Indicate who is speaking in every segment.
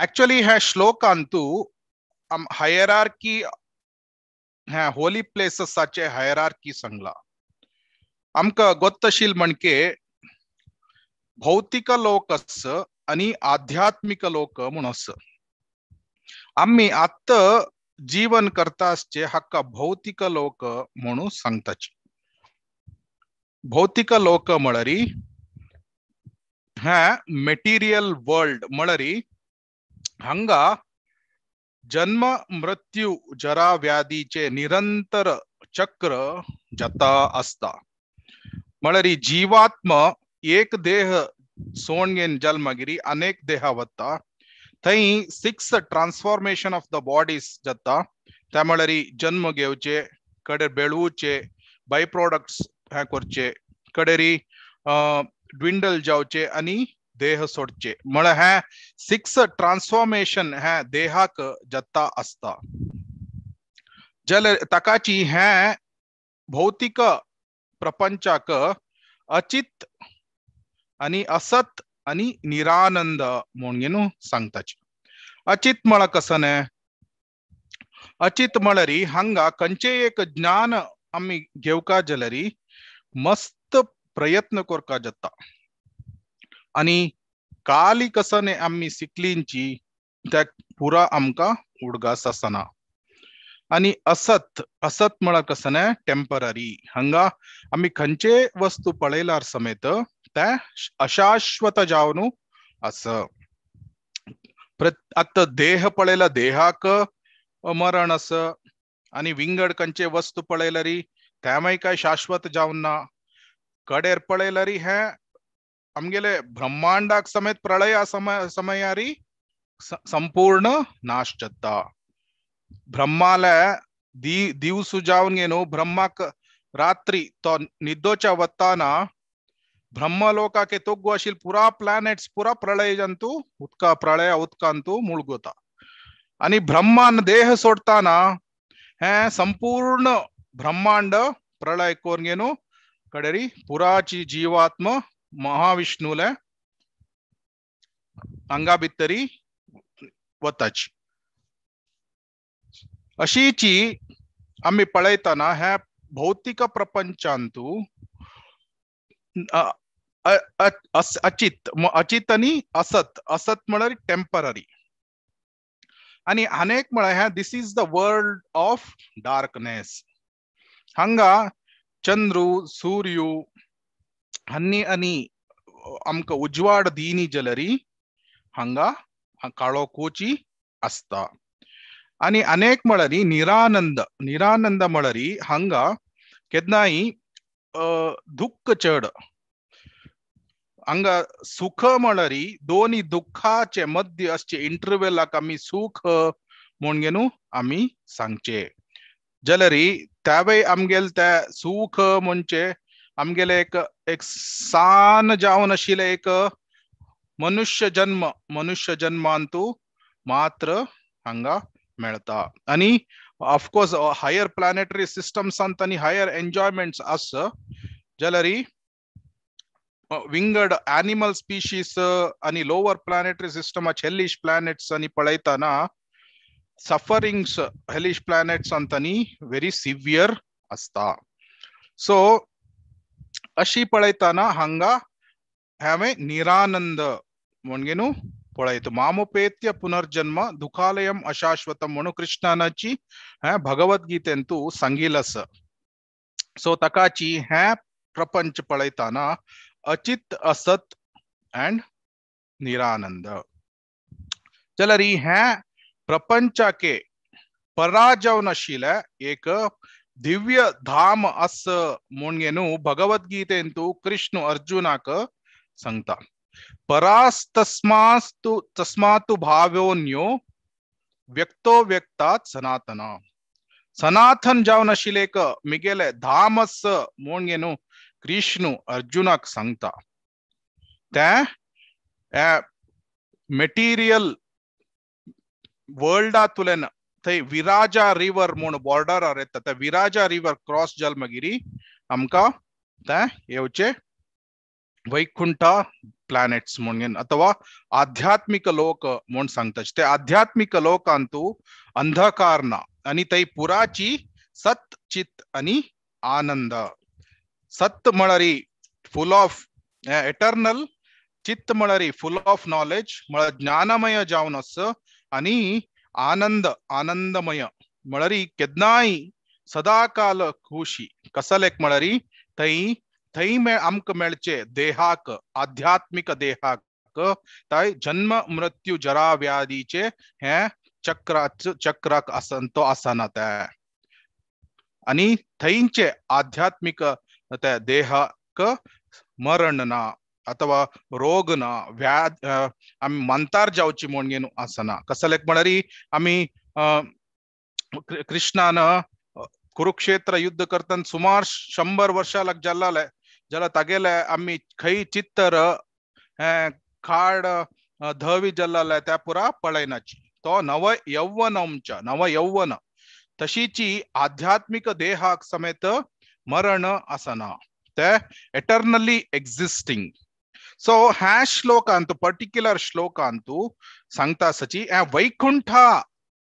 Speaker 1: Actually ह्या श्लोकांतू hierarchy ह्या Holy प्लेसेसाचे hierarchy सांगला आमका गोत्तशील म्हणके भौतिक लोक अस आणि आध्यात्मिक लोक म्हणून अस आम्ही आत्त जीवन करतासचे हक्का भौतिक लोक म्हणून सांगताची भौतिक लोक म्हणरी ह्या मेटीरियल वर्ल्ड म्हणरी हंगा जन्म मृत्यू जरा व्याधीचे निरंतर चक्र जाता असता म्हणरी जीवात्म एक देह सोणगेन जन्मगिरी अनेक देहावत्ता थई 6 ट्रान्सफॉर्मेशन ऑफ द बॉडीज जाता त्या म्हणरी जन्म घेवचे कडे बेळवूचे बाय प्रोडक्ट्स ह्या करचे कडेरी ड्विंडल जावचे आणि देह सोडचे म्हण ह्या 6 ट्रान्सफॉर्मेशन ह्या देहाक जाता असता जल तकाची ह्या भौतिक प्रपंचाक अचित आणि असत आणि निरानंद म्हणून सांगताची अचित म्हळ कसने अचित म्हणरी हंगा कंचे एक ज्ञान आम्ही घेवका जलरी मस्त प्रयत्न करका जाता आणि काली कसने आम्ही शिकलींची त्या पुरा आमका उडगास असना आणि असत असत म्हळ कसने टेम्पररी हंगा आम्ही खंचे वस्तू पळयलार समेत त्या अशाश्वत जावनु अस आता देह पळयला देहाक मरण अस आणि विंगड कंचे वस्तू पळयलरी त्यामाय काय शाश्वत जावना कडेर पळयलरी हे आमगेले ब्रह्मांडाक समेत प्रलय समयारी संपूर्ण नाश जाता ब्रह्माला दिवसु जावन गेनो ब्रह्माक रात्री तो निद्दोच्या वत्ताना ब्रह्मलोकाके तोग्गु आशिल पुरा प्लॅनेट्स पुरा प्रलय जंतु उदका प्रलय उदकांतू मुळगोता आणि ब्रह्मान देह सोडताना हे संपूर्ण ब्रह्मांड प्रलय कोरगेनो कडेरी पुराची जीवात्म महाविष्णुले अंगा भितरी वताची अशीची आम्ही पळयताना ह्या भौतिक प्रपंचांतू अचित अचित आणि असत असत म्हणल्यार टेम्पररी आणि अनेक म्हळ्यार ह्या this is the world of darkness हंगा चंद्रू सूर्यू हन्नी आणि आमका उजवाड दीनी जलरी हंगा काळो कोची असता आणि अनेक म्हळरी निरानंद निरानंद म्हळरी हंगा केदनाई दुःख चढ हंगा सुख म्हणरी दोन्ही दुःखाचे मध्य असचे इंटरव्हलाक आम्ही सुख म्हणून आम्ही सांगचे जलरी त्यावेळी आमगेल त्या सुख म्हणजे आमगेले एक सान जावन आशिले एक मनुष्य जन्मांतू मात्र हंगा मेळता आणि ऑफकोर्स हायर प्लॅनेटरी सिस्टम्स आणि हायर एन्जॉयमेंट्स अस जलरी विंगड एनिमल स्पीशीज आणि lower planetary system hellish planets आणि पळयताना सफरिंग्स हेलिश प्लॅनेट्स अंतनी व्हेरी सिव्हियर असता सो अशी पळयताना हंगा हावे निरानंद म्हणगेनु पळयतो मामुपेत्य पुनर्जन्म दुखालयम अशाश्वतम म्हणून कृष्णानाची भगवद्गीतेंतू सांगिलस सो तकाची हे प्रपंच पळयताना अचित असत अँड निरानंद चलरी हे प्रपंचाके पराजवन आशिले एक दिव्य धाम अस म्हणगेनु भगवद्गीतेंतू कृष्ण अर्जुनाक सांगता तस्मास्तु भाव्योन्यो व्यक्तो व्यक्तात सनातन सनातन जावन आशिले एक मिगेले धामस म्हणगेनु कृष्ण अर्जुनाक सांगता त्या मेटीरियल वर्ल्डा तुलेन थंय विराजा रिवर म्हूण बॉर्डरार येता त्या विराजा रिवर क्रॉस जालमगिरी आमकां ते येवचे वैकुंठ प्लॅनेट्स म्हणून अथवा आध्यात्मिक लोक म्हणून सांगतात. ते आध्यात्मिक लोकांतू अंधकारना आणि तै पुराची सत चित आणि आनंद. सत म्हळरी फुल ऑफ एटर्नल, चित्त म्हळरी फुल ऑफ नॉलेज म्हळ ज्ञानमय जावन असं, आणि आनंद आनंदमय म्हळरी केदनाई सदाकाल खुशी कसलेक म्हळरी थई थई आमक मेळचे देहाक आध्यात्मिक देहाक ताय जन्म मृत्यू जरा व्याधीचे हे चक्राक असंतो आसनात आणि थैंचे आध्यात्मिक त्या देहाक मरण ना अथवा रोग ना व्याध आम्ही मंतार जावची म्हणून आसना. कसलेक म्हळरी आम्ही कृष्णानं कुरुक्षेत्र युद्ध करताना सुमार 100 वर्षाला जल्लाले जला तगेले आम्ही खै चित्तर खाड धवी जल्लाले त्या पुरा पळयनाची तो नव यौवन तशीची आध्यात्मिक देहाक समेत मरण असना ते एटर्नली एक्झिस्टिंग. सो ह्या श्लोकांतू पर्टिक्युलर श्लोकांतू सांगता सची वैकुंठ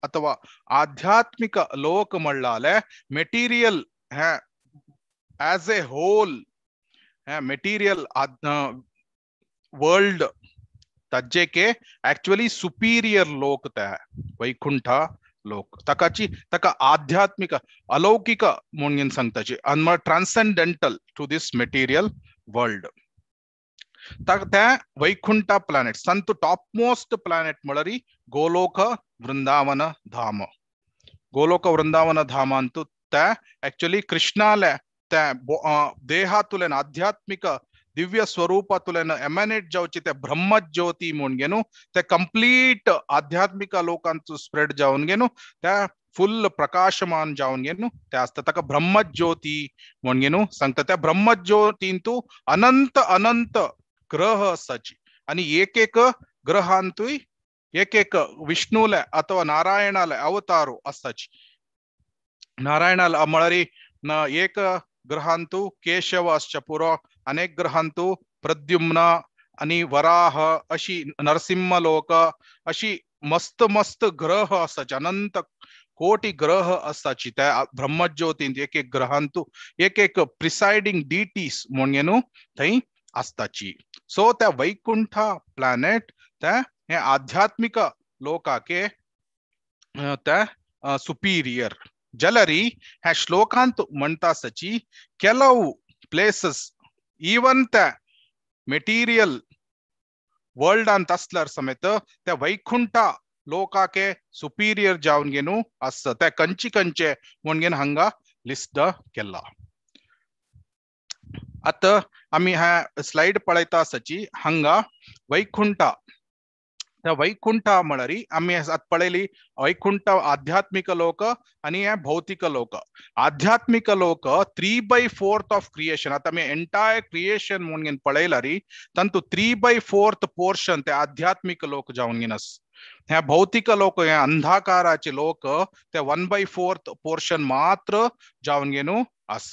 Speaker 1: अथवा आध्यात्मिक लोक म्हणलाले material as a whole material world तज्जे के एक्चुअली सुपीरियर लोक त्या वैकुंठ लोक तका आध्यात्मिक अलौकिक म्हणून सांगताची आणि transcendental to this material world. त्या वैकुंठ प्लॅनेट संत टॉप मोस्ट प्लॅनेट म्हळरी गोलोक वृंदावन धाम. गोलोक वृंदावन धाम अंतू त्या एक्चुअली कृष्णाला त्या देहातुलेन आध्यात्मिक दिव्य स्वरूपातुलेन एमॅनेट जावची त्या ब्रह्मज्योती म्हणून त्या कंप्लीट आध्यात्मिक लोकांचं स्प्रेड जाऊन गेनो त्या फुल प्रकाशमान जाऊन गेनो त्या असतात ताका ब्रह्मज्योती म्हणून सांगतात. त्या ब्रह्मज्योतींतू अनंत अनंत ग्रह असाची आणि एक ग्रहांतू एक विष्णूला अथवा नारायणाला अवतारो असाची. नारायणाला म्हळरी एक ग्रहांतू केशव असच पुरो, अनेक ग्रहांतू प्रद्युम्न आणि वराह अशी नरसिंह लोक अशी मस्त मस्त ग्रह असाचे अनंत कोटी ग्रह असाची त्या ब्रह्मज्योतींत एक ग्रहांतू एक प्रिसाइडिंग डीटीस म्हणून थंय असताची. सो त्या वैकुंठ प्लॅनेट त्या हे आध्यात्मिक लोकाके त्या सुपीरियर जलरी ह्या श्लोकांत म्हणता सची ಕೆಲವು प्लेसेस इवन त्या मेटीरियल वर्ल्ड ಅಂತ असल्यार समेत त्या वैकुंठ लोकाके सुपीरियर जावन गेनु अस त्या कंचे म्हणून हांगा लिस्ट केला. आता आम्ही ह्या स्लाइड पळयता सची हांगा वैकुंठ त्या वैकुंठ म्हळरी आम्ही पळयली वैकुंठ आध्यात्मिक लोक आणि भौतिक लोक. आध्यात्मिक लोक 3/4 ऑफ क्रिएशन आता मी एंटायर क्रिएशन म्हणून पळयलारी तंतु 3/4 पोर्शन ते आध्यात्मिक लोक जाऊन गेनस. ह्या भौतिक लोक ह्या अंधाकाराचे लोक ते 1/4 पोर्शन मात्र जाऊन गेनु अस.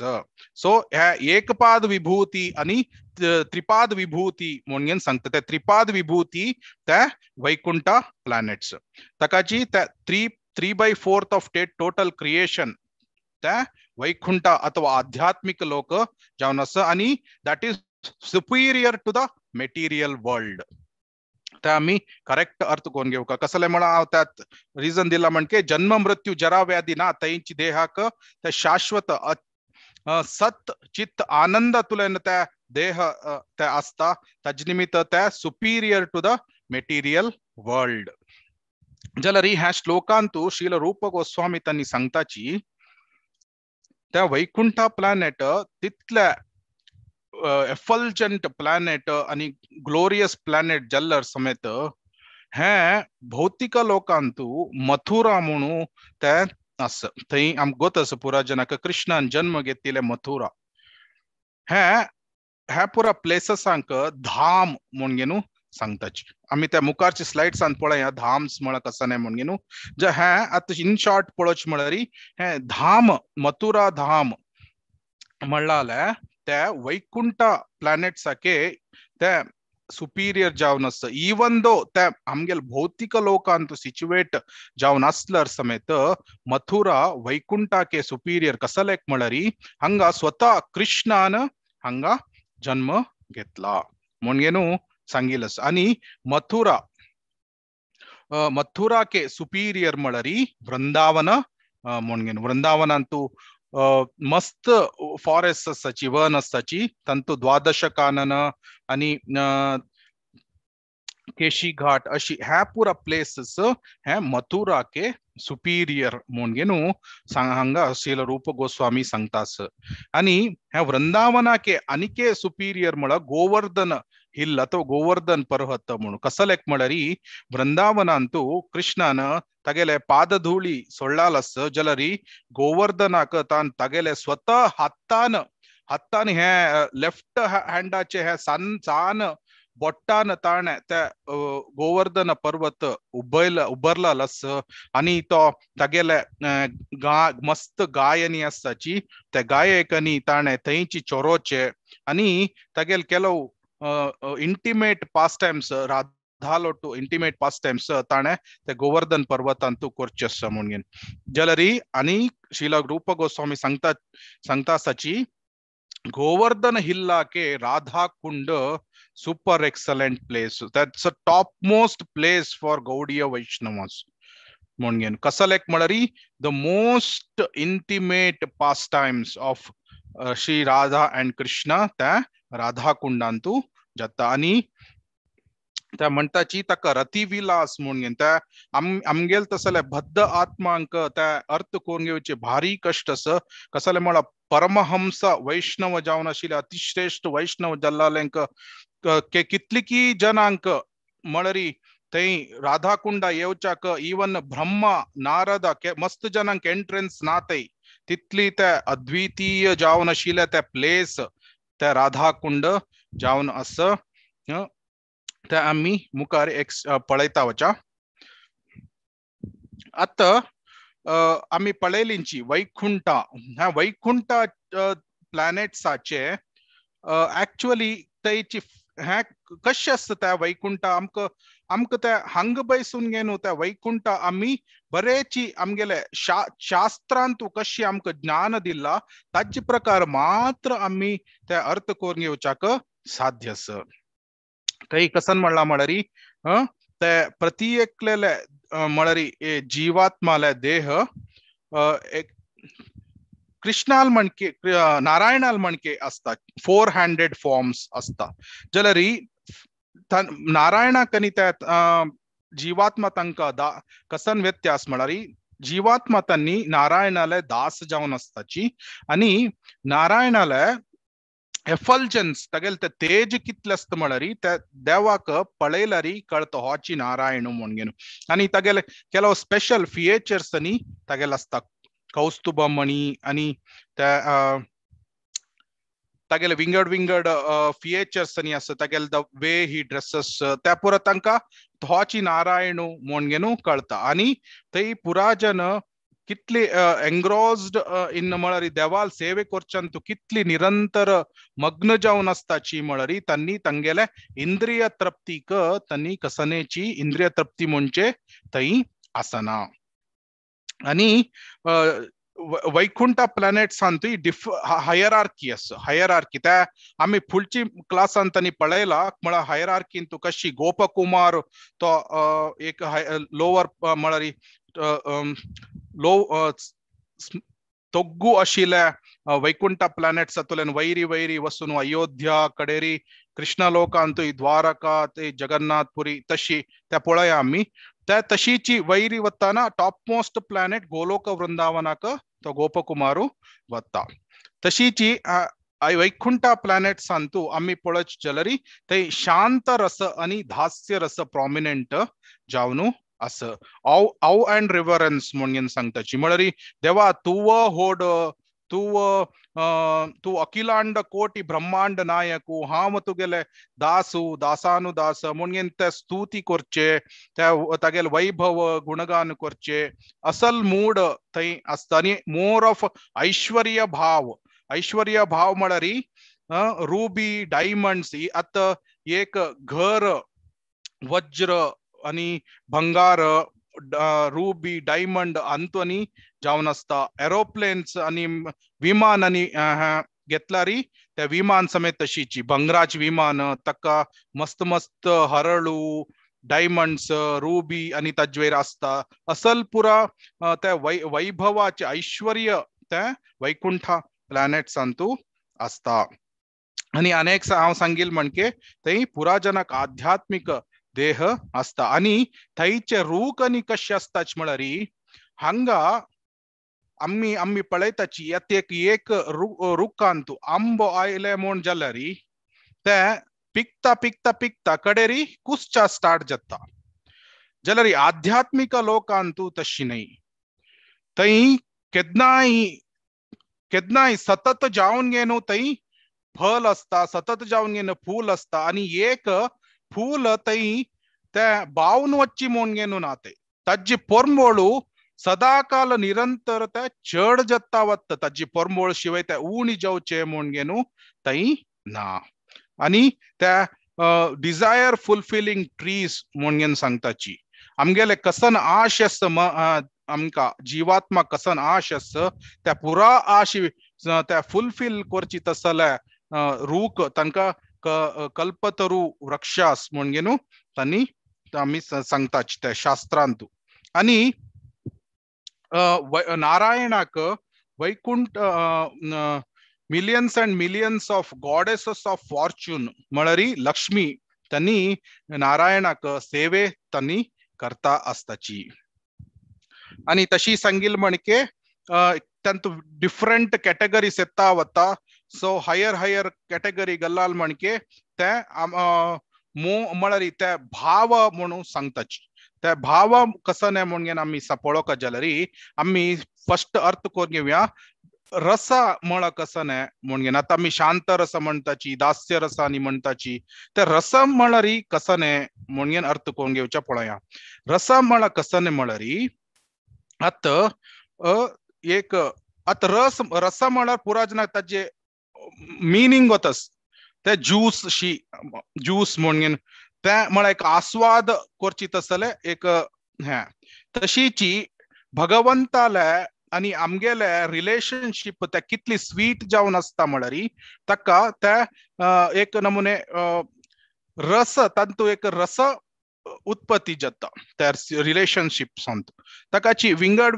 Speaker 1: सो ह्या एकपाद विभूती आणि त्रिपाद विभूती म्हणून सांगतात. त्या त्रिपाद विभूती त्या वैकुंठ प्लॅनेट्स तकाची त्या 3/4 ऑफ टोटल क्रिएशन त्या वैकुंठ अथवा आध्यात्मिक लोक जाऊन असं आणि that is superior to the material world. त्या आम्ही करेक्ट अर्थ कोण घेऊ का कसले म्हणा त्यात रिझन दिला म्हणजे जन्म मृत्यू जरा व्याधी ना तैंची देहाक त्या शाश्वत सत चित्त आनंद तुलन त्या देह त्या असता तज्निमित्त त्या superior to the material world. जलरी ह्या श्लोकांतू श्रील रूप गोस्वामी त्यांनी सांगताची त्या वैकुंठ प्लॅनेट तिथल्या एफल्जंट प्लॅनेट आणि ग्लोरियस प्लॅनेट जल्लर समेत हे भौतिक लोकांतू मथुरा म्हणू त्या अस थंय आमक गोत अस पुरा जनक कृष्णान जन्म घेतलेले मथुरा ह्या पुरा प्लेसेसांक धाम म्हणून सांगताची. आम्ही त्या मुखारची स्लाइड्स पळया धाम्स म्हण कसं नाही म्हणून जे हे आता इन शॉर्ट पळोवच म्हळरी हे धाम मथुरा धाम म्हणलाले त्या वैकुंठ प्लॅनेट साके त्या सुपिरियर जावन असतं इवन दो त्या आमगेल भौतिक लोकांतू सिच्युएट जावन असलर समेत मथुरा वैकुंठाके सुपिरियर कसलेक म्हळरी हंगा स्वतः कृष्णान हंगा जन्म घेतला म्हणून सांगिलस आणि मथुरा के सुपिरियर म्हळरी वृंदावन म्हणून वृंदावन अंतू मस्त फॉरेस्ट असताची वन असताची तंतु 12 कानन आणि केशी घाट अशी ह्या पुरा प्लेसेस ह्या मथुरा के सुपिरियर म्हणून हांगा श्रील रूप गोस्वामी सांगतास आणि ह्या वृंदावनाके अनिके सुपिरियर म्हळ गोवर्धन हिल ಅಥವಾ गोवर्धन पर्वत म्हणून कसलेक म्हळरी वृंदावनांतू कृष्णान तगेले पादधूळी सोळ्ळालस जलरी गोवर्धनाक तान तगेले स्वतः हत्तान हे लेफ्ट हँडाचे हे सान बोट्टान ताण त्या गोवर्धन पर्वत उबरला लस आणि तो तगेले मस्त गायनी असताची त्या गायकनी ताणे थंयची चोरोचे आणि तगेल केलव इंटिमेट पास टाइम्स राधालोटू इंटिमेट पास टाइम्स ताणे ते गोवर्धन पर्वतांतू कोर्चस म्हणून जलरी आणि श्रील रूप गोस्वामी सांगता सची गोवर्धन हिल्ला के Radha Kund super excellent place. That's a topmost place for Gaudiya Vaishnavas. म्हणून कसलेक म्हळरी the most intimate pastimes of Sri Radha and Krishna त्या राधा कुंडांतू जाता आणि त्या म्हणताची ताका रतिविलास म्हणून त्या आमगेल तसले बद्ध आत्मांक त्या अर्थ कोण घेवचे भारी कष्ट अस कसले म्हळा परमहंस वैष्णव जावन आशिल्ले अतिश्रेष्ठ वैष्णव जल्लालेंक के कितलीकी जनांक म्हळरी थंय राधाकुंडा येवच्याक इवन ब्रह्मा नारद मस्त जनांक एंट्रन्स ना थंय तितली त्या अद्वितीय जावन आशिल्ले त्या प्लेस त्या राधाकुंड जावन अस त्या आम्ही मुखार पळयता वचा आता आम्ही पळयलींची वैकुंठा ह्या वैकुंठा प्लॅनेट्साचे ऍक्च्युअली थंयची हे कशें आसता त्या वैकुंठा आमकां त्या हांगा बैसून घेवन त्या वैकुंठा आमी बरेची आमगेले शास्त्रांतू कशी आमकां ज्ञान दिला ताचे प्रकार मात्र आमी त्या अर्थ करून घेवच्याक साध्य आसा थंय कसन म्हणला म्हळरी ते प्रत्येकलेले म्हळरी जीवात्माले देह कृष्णाल म्हणके नारायणाल म्हणके असता 400 फॉर्म्स असता जलरी नारायणाकनी त्या जीवात्मा तांकां कसन व्यत्यास म्हळरी जीवात्मा त्यांनी नारायणाले दास जावन असताची आणि नारायणाले एफल्जन्स तगेल ते तेज कितले असता म्हळरी त्या देवाक पळयल्यारी कळत होची नारायण म्हणून आणि तगेले केलव स्पेशल फीचर्स आणि तगेल असता कौस्तुभमणी आणि त्या तगेले विंगड फीचर्स आणि असता तगेल द वे ही ड्रेसेस त्या पुरा तांकां होची नारायण म्हणून कळता आणि थंय पुराजन कितली एंग्रोज्ड इन म्हळरी देवाल सेवे करच्यांतू कितली निरंतर मग्न जावन असताची म्हळरी त्यांनी तांगेले इंद्रिय तृप्तीक त्यांनी कसनेची इंद्रिय तृप्ती म्हणजे थंय आसना आणि वैकुंठ प्लॅनेट सांतू हायरार्की आसा हायरार्की त्या आम्ही फुडची क्लासान त्यांनी पळयला म्हळ्यार हायरार्कीन तू कशी गोपकुमार तो एक लोअर म्हळरी तोग्गू आशिल्ल्या वैकुंठ प्लॅनेट्स हातूंतल्यान वैरी वसून अयोध्या कडेरी कृष्ण लोकांतूय द्वारका ते जगन्नाथपुरी तशी त्या पळया आमी त्या तशीची वैरी वताना टॉप मोस्ट प्लॅनेट गोलोक वृंदावनाक तो गोपकुमारू वता तशीची वैकुंठ प्लॅनेट सांतू आम्ही पळच जलरी थंय शांत रस आणि धास्य रस प्रॉमिनेंट जावनू अस आव अँड रिव्हरन्स म्हणून सांगताची म्हळरी देवा तुव होड तू अखिलांड कोटी ब्रह्मांड नायकू हांव तुगेले दासानुदास म्हणून त्या स्तुती करचे त्या तागेले वैभव गुणगान करचे असल मूड थंय आसता आनी मोर ऑफ ऐश्वर्य भाव म्हळरी रुबी डायमंड्स आता एक घर वज्र आणि भंगार रुबी डायमंड अंतनी जावन असता एरोप्लेन्स आणि विमान आणि घेतलारी त्या विमान समेत तशीची भंगराज विमान तका मस्त मस्त हरळू डायमंड्स रुबी आणि तज्वेर असता असल पुरा त्या वैभवाचे ऐश्वर्य त्या वैकुंठ प्लॅनेट्स अंतू असता आणि अनेक हांव सांगील म्हणके थंय पुराजनक आध्यात्मिक देह असता आणि थंयचे रूख आणि कशे असताच म्हळ्यार हांगा आम्ही आम्ही पळयताची एक एक रूख अंतू आंबो आयले म्हूण जाल्यार ते पिकता पिकता पिकता कडेरी कुसचा स्टार्ट जाता जाल्यार आध्यात्मिक लोकांतू तशी नाही थंय केदनाय केदनाय सतत जावन गे न्हू थंय फल असता सतत जावन गे फूल असता आणि एक फूल थंय ते बावन वच्ची म्हूण गे न्हू नाते ताजी पोरंबोळू सदाकाल निरंतर ते चड जत्ता वत्ता ताजी पोरंबोळ शिवाय ते उणी जावचे म्हूण गे न्हू थंय ना आणि त्या डिझायर फुलफिलिंग ट्रीज म्हूण घेन सांगताची आमगेले कसन आश आमका जीवात्मा कसन आश त्या पुरा आश त्या फुलफिल करची तसले रूख तांका कल्पतरू वृक्षास म्हूण घेनू तांणी आम्ही सांगताची त्या शास्त्रांतू आणि नारायणाक Vaikuntha millions and millions of goddesses of fortune म्हळ्यार लक्ष्मी त्यांनी नारायणाक सेवे त्यांनी करता असताची आणि तशी सांगील म्हणके त्यांत डिफरंट कॅटेगरीज येता वता सो हायर हायर कॅटेगरी गल्लाल म्हणके ते म्हळ्यार ते भाव म्हणून सांगताची त्या भाव कसं म्हूण घेन आम्ही पळोवका जाल्यार आम्ही फर्स्ट अर्थ करून घेवया रस म्हळ कसं म्हूण घेन आता आम्ही शांत रस म्हणताची दास्य रस आणि म्हणताची त्या रस म्हळ्यार कसं म्हूण घेन अर्थ करून घेवच्या पळया रस म्हळ कसं म्हळ्यार आता एक आता रस म्हळ्यार पुरा जनाक ताजे मिनिंग वतस ते ज्यूस म्हूण घेन ते म्हळ्यार एक आस्वाद करची तसले एक तशीची भगवंताले आणि आमगेले रिलेशनशिप त्या कितली स्वीट जावन असता म्हळ्यार ताका त्या एक नमुने रस तांतू एक रस उत्पत्ती जाता त्या रिलेशनशिप सांत ताकाची विंगड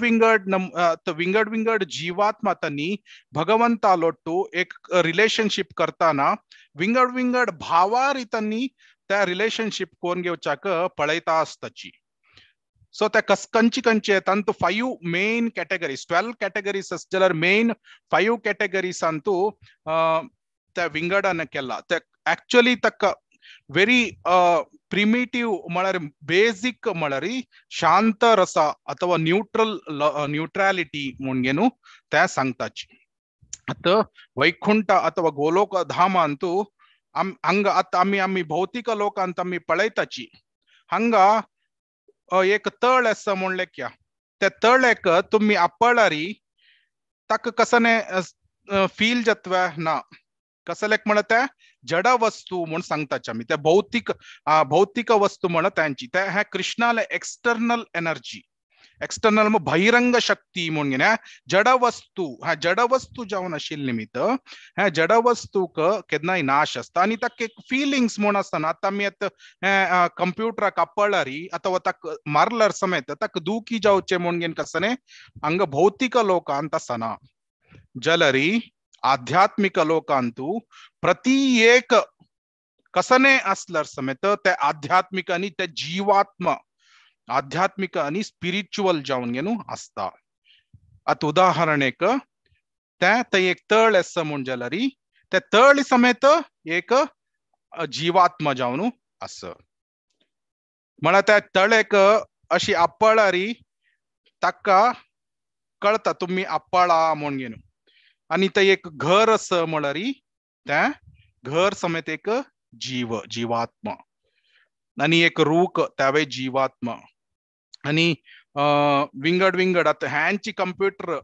Speaker 1: विंगड जीवात्मा तांणी भगवंता लोट्टू एक रिलेशनशिप करताना विंगड भावार तांणी त्या रिलेशनशिप कोण घेवच्याक पळयता असताची सो त्या कंचे तांतू 5 मेन कॅटेगरीज 12 कॅटेगरीज जाल्यार मेन 5 कॅटेगरीज अंतू त्या विंगडान केला त्या ऍक्च्युअली ताका व्हेरी प्रिमिटिव्ह म्हळ्यार बेसिक म्हळ्यार शांत रस अथवा न्यूट्रॅलिटी म्हूण घेनू त्या सांगताची आता वैकुंठ अथवा गोलोक धाम अंतू हंगा आता आम्ही भौतिक लोकांत आम्ही पळयताची हंगा एक तळ असं म्हणले क्या त्या तळेक तुम्ही आपळारी ताक कसने फील जातवा ना कसलेक म्हण त्या जड वस्तू म्हणून सांगताचे आम्ही त्या भौतिक वस्तू म्हण त्यांची त्या ह्या कृष्णाला एक्सटर्नल एनर्जी एक्सटर्नल बहिरंग शक्ती म्हणून घेण्या जड वस्तू जावन आशिल्ले निमित्त ह्या जड वस्तूक केदनाय नाश असता आणि ताक एक फिलिंग्स म्हूण आसतना आता आमी कंप्युटराक आपळारी अथवा ताक मारल्यार समेत ताक दुखी जावचे म्हूण घेन कसने हांगा भौतिक लोकांत आसना जाल्यार आध्यात्मिक लोकांतू प्रति एक कसने असल्यार समेत ते आध्यात्मिक आणि ते जीवात्मा आध्यात्मिक आणि स्पिरिच्युअल जावन घेनू असता आता उदाहरणेक ते एक तळ असं म्हूण जाल्यार ते तळ समेत एक जीवात्मा जावन अस म्हळ्यार त्या तळेक अशी आपळारी ताका कळता तुम्ही आपळा म्हूण घेनू आणि ते एक घर अस म्हळ्यार त्या घर समेत एक जीवात्मा आणि एक रूख त्यावे जीवात्मा आणि विंगड आता ह्यांची कंप्युटर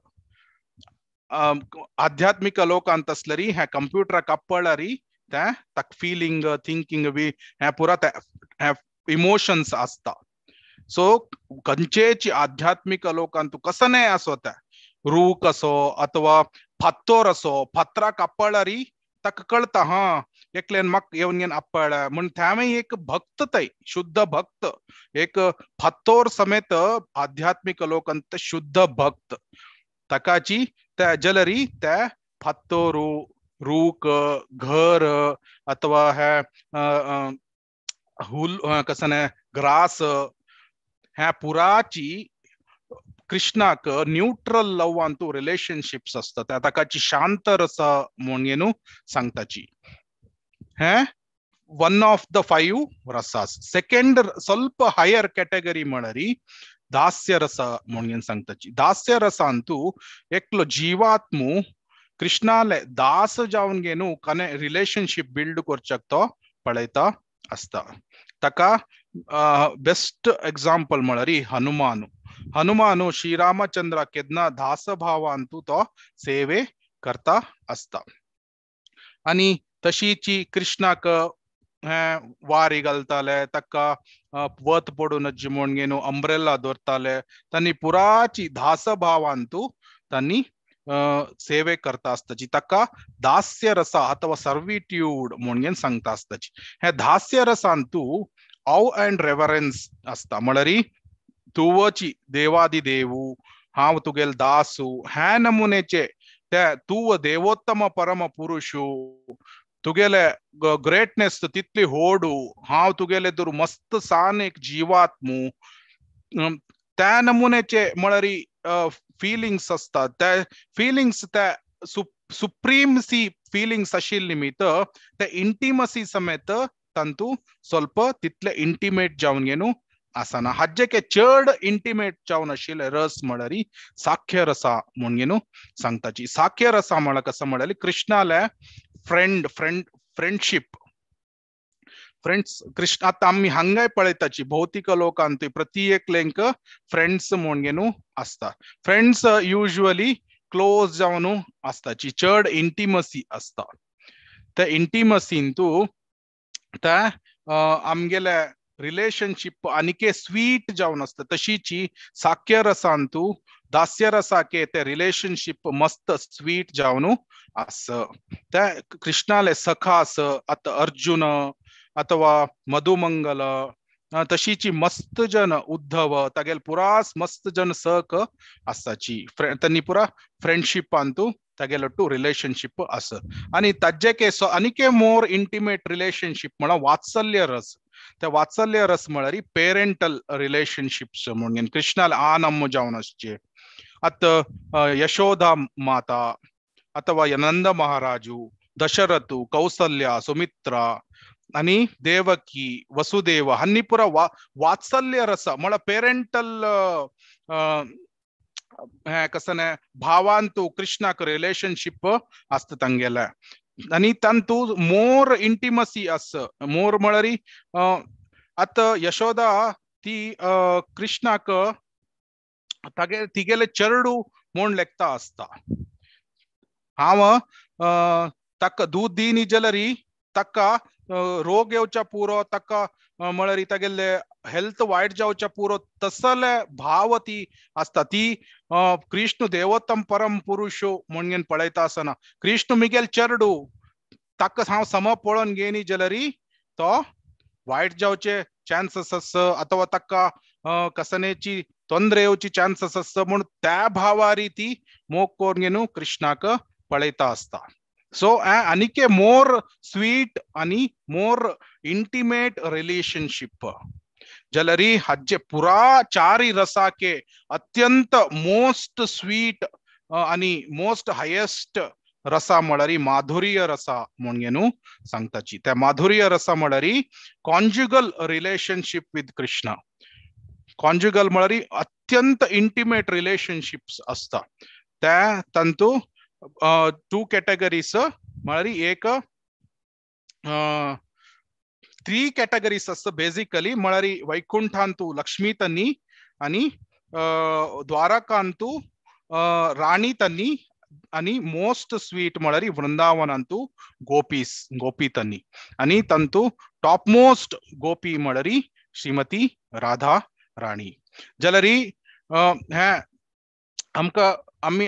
Speaker 1: आध्यात्मिक लोक अंत असलरी ह्या कंप्यूटर कप्पळरी त्या तक फीलिंग थिंकिंग बी ह्या पुरा त्या इमोशन्स असता. सो खंयचेची आध्यात्मिक लोकांतू कसं नाही असो त्या रूक असो अथवा फत्तोर असो फत्रा कप्पळरी तक कळता हा एकलेन मक येवन अप्पळ म्हण त्यामे एक भक्त तय शुद्ध भक्त एक फत्तोर समेत आध्यात्मिक लोकांत शुद्ध भक्त तकाची त्या जलरी त्या फत्तोरू रूक घर अथवा ह्या हुल कसं नाही ग्रास ह्या पुराची कृष्णाक न्यूट्रल लव अंतू रिलेशनशिप्स असतात त्या ताकाची शांत रस म्हणून सांगताची हे one of the 5 rasas. Second ಸ್ವಲ್ಪ हायर कैटेगरी म्हणरी दास्य रस म्हणून सांगताची. दास्य रस अंतू एकलो जीवात्मू कृष्णाले दास जावन गेनू कने रिलेशनशिप बिल्ड करचक तो पळयता असता. तका बेस्ट एग्जांपल म्हणरी हनुमान. हनुमानु श्रीरामचंद्र केदना दास भाव अंतू तो सेवे करता असता. आणि तशीची कृष्णाक वारी घालताले तक्का वत पडून म्हणून अंब्रेला दवरताले त्यांनी पुराची दास भाव अंतू त्यांनी सेवे करता असताची तक्का दास्य रस अथवा सर्विट्यूड म्हणून सांगता असताची. हे दास्य रस अंतू ऑव अँड रेवरन्स असता म्हणरी तुवची देवादी देवू हाव तुगेल दासू ह्या नमुनेचे त्या तुव देवोत्तम परम पुरुषू तुगेले ग्रेटनेस तितली होडू हाव तुगेले दुर मस्त सान एक जीवात्मू त्या नमुनेचे म्हणरी फीलिंग्स असतात. त्या फीलिंग्स त्या सुप्रीमसी फीलिंग्स आशिल्ली निमित्त त्या इंटिमसी समेत तंतू ಸ್ವಲ್ಪ तितले इंटिमेट जावन गेनू आसना. हज्जेके चड इंटिमेट जावन आशिल्ले रस म्हणरी साख्य रसा म्हणून सांगताची. साख्य रसा म्हळ्यार कसं म्हळ्यार कृष्णाले फ्रेंडशिप फ्रेंड्स कृष्ण आता आम्ही हांगाय पळयताची भौतिक लोकांत प्रति एकलेंक फ्रेंड्स म्हणून असता. फ्रेंड्स युजली क्लोज जावन असताची चड इंटिमसी असता. त्या इंटिमसीन तू त्या आमगेले रिलेशनशिप आनिके स्वीट जावन असता. तशीची साख्य रसांतू दास्य रसाके ते रिलेशनशिप मस्त स्वीट जावन अस. त्या कृष्णाले सखा अस आता अर्जुन अथवा मधुमंगल तशीची मस्त जन उद्धव तागेल पुरास मस्त जन सक असाची. त्यांनी पुरा फ्रेंडशिप अंतू तागेल टू रिलेशनशिप अस. आणि ताजेके अनिके मोर इंटिमेट रिलेशनशिप म्हणा वात्सल्य रस. त्या वात्सल्य रस म्हळ्यार पेरेंटल रिलेशनशिप्स म्हणून कृष्णाला आ नम्म जावन असचे. अत यशोदा माता अथवा नंद महाराजू दशरथु कौसल्या सुमित्रा आणि देवकी वसुदेव हन्नी पुरा वात्सल्य रस म्हळ्यार पेरेंटल कसं नाही भावांतू कृष्णाक रिलेशनशिप असत तांगेला. आणि तंतू मोर इंटिमसी अस मोर म्हळ्यार आता यशोदा ती कृष्णाक तिगेले चरडू म्हूण लेखता असता. हांव ताका दूध दिनी जलरी ताका रोग येवच्या पुरो ताका म्हळ्यार तागेले हेल्थ वायट जावच्या पुरो तसले भाव ती असता. ती कृष्ण देवोत्तम परम पुरुष म्हणून पळयता आसना. कृष्ण मिगेल चरडू ताका हांव सम पळोवन गेनी जलरी तो वायट जावचे चान्सेस आस अथवा ताका कसनेची ತೊಂದರೆ येवची चान्सेस आस म्हणून त्या भावारी ती मोग कोरून गेनू कृष्णाक पळयता असता. सो आनिके मोर स्वीट आणि मोर इंटिमेट रिलेशनशिप जलरी हज्जे पुरा चारी रसाके अत्यंत मोस्ट स्वीट आणि मोस्ट हायेस्ट रसा म्हळ्यार माधुर्य रसा म्हणून सांगताची. त्या माधुर्य रसा म्हळ्यार conjugal relationship with Krishna. Conjugal म्हळ्यार अत्यंत इंटिमेट रिलेशनशिप्स असता. त्या तंतू 2 कॅटेगरीज म्हळ्यार एक 3 कॅटेगरीज असत बेसिकली म्हळ्यार वैकुंठांतू लक्ष्मी तन्नी आणि द्वारकांतू राणी तन्नी आणि मोस्ट स्वीट म्हळरी वृंदावन अंतू गोपी तन्नी आणि तंतू टॉप मोस्ट गोपी म्हळरी श्रीमती राधा राणी जलरी हे आमका आम्ही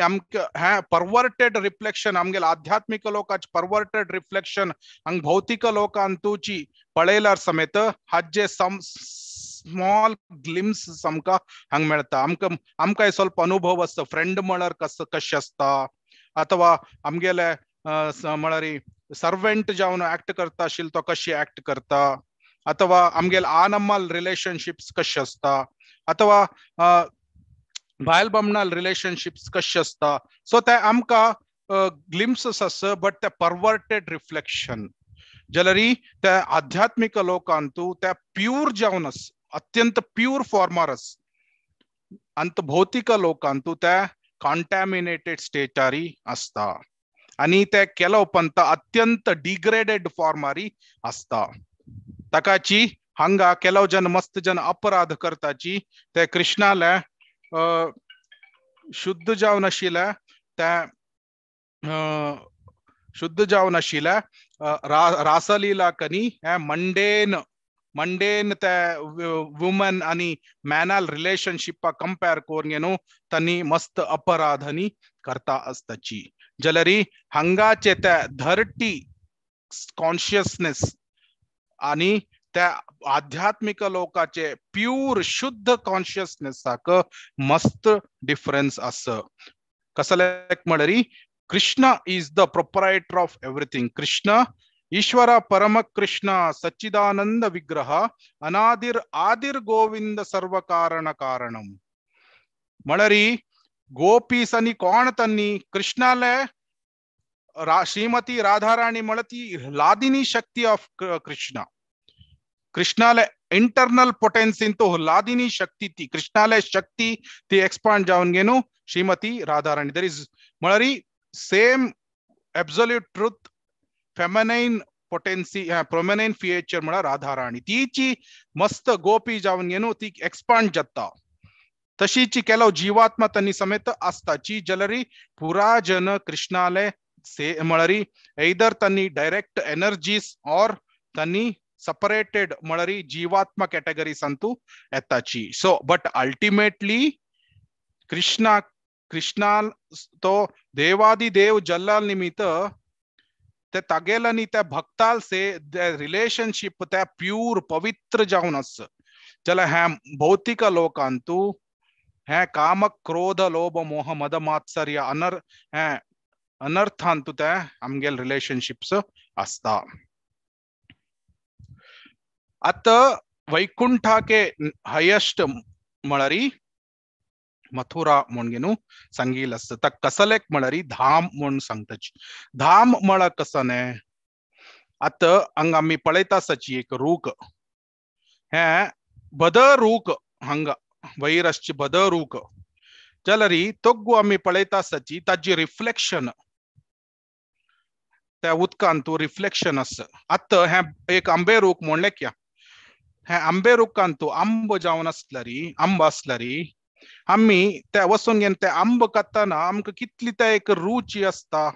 Speaker 1: हा परवर्टेड रिफ्लेक्शन आमगेल आध्यात्मिक लोकांचे परवर्टेड रिफ्लेक्शन हंग भौतिक लोकांतूची पळेलार समेत हाजे स्मॉल ग्लिम्स आमका हंग मेळता आमका ಸ್ವಲ್ಪ अनुभव असतं फ्रेंड म्हणल्यार कशें असता अथवा आमगेले म्हळ्यार सर्वेंट जावन ऍक्ट करता आशिल्लो तो कशी ऍक्ट करता अथवा आमगेल आनम्मल रिलेशनशिप्स कशें असता अथवा बायल बामणाल रिलेशनशिप्स कशें असता सो ते आमका ग्लिम्स आसा बट ते परवर्टेड रिफ्लेक्शन जलरी त्या आध्यात्मिक लोकांतू त्या प्यूर जावन अत्यंत प्यूर फॉर्मार अंत भौतिक लोकांतू त्या कॉन्टॅमिनेटेड स्टेटारी असता आणि ते केलो पंत अत्यंत डिग्रेडेड फॉर्मारी असता ताकाची हंगा केलो जन मस्त जन अपराध करताची ते कृष्णाला शुद्ध जावन आशिल्ल्या त्या शुद्ध जावन आशिल्ल्या रासलीला कनी मंडेन त्या वुमन आणि मॅनाल रिलेशनशिप कंपेअर करून तनी मस्त अपराधनी करता असताची जलरी हंगाचे त्या धर्टी कॉन्शियसनेस आणि त्या आध्यात्मिक लोकांचे प्यूर शुद्ध कॉन्शियसनेस मस्त डिफरन्स असं कसं म्हळरी Krishna is the proprietor of everything Krishna ईश्वर परम कृष्ण सच्चिदानंद विग्रह अनादिर आदिर गोविंद सर्व कारण कारणम म्हळरी गोपीस आणि कोण तन्नी कृष्णाला श्रीमती राधाराणी मळती लादिनी शक्ती ऑफ कृष्ण कृष्णाला इंटरनल पोटेन्सी तो लादिनी शक्ती ती कृष्णाला शक्ती ती एक्सपांड जाऊन गेनो श्रीमती राधाराणी देर इज म्हळरी same absolute truth feminine potency prominent feature म्हणा राधाराणी तीची मस्त गोपी जाऊन गेनो ती एक्सपांड जाता तशीची केलो जीवात्मा तनी समेत असताची जलरी पुरा जन कृष्णाले से म्हळरी एदर तनी डायरेक्ट एनर्जीज और तनी separated म्हळरी जीवात्मा कैटेगरी संतु येताची सो बट अल्टिमेटली कृष्णा तो देवादि देव जल्लाल निमित्त ते तगेलनी त्या भक्ताल से रिलेशनशिप त्या प्यूर पवित्र जाऊन अस जला ह्या भौतिक लोकांतू हे काम क्रोध लोभ मोह मद मात्सर्य अनर्थांतू त्या आमगेल रिलेशनशिप्स असता आता वैकुंठाके हायेस्ट म्हळरी मथुरा म्हणून सांगिल असत तर कसलेक म्हळरी धाम म्हणून सांगताची धाम म्हळ कसने आता हंग आम्ही पळयता सची एक रूक हे बद रूक हंग वैरसची बद रूक जलरी तोग्गु आम्ही पळयता सची ताजी रिफ्लेक्शन त्या उदकांतू रिफ्लेक्शन अस आता हे एक आंबे रूक म्हणले क्या हे आंबे रूकांतू आंब जावन असलरी आंब असलरी आम्ही त्या वसून घेन ते आंब खाताना आमकां कितली त्या एक रुची असता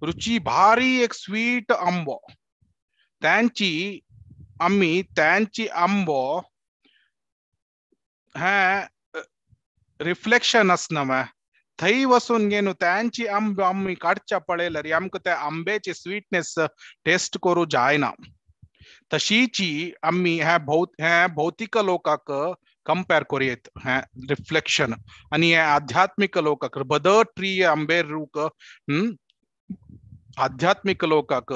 Speaker 1: रुची भारी एक स्वीट आंब त्यांची आंब हे रिफ्लेक्शन असना थई वसून घेनु त्यांची आंब आम्ही काढच्या पळयलरी आमकां त्या आंब्याची स्वीटनेस टेस्ट करू जायना तशीची आम्ही ह्या भौतिक लोकाक कंपेअर करूयेत हे रिफ्लेक्शन आणि हे आध्यात्मिक लोकाक बद ट्री आंबे रूक आध्यात्मिक लोकाक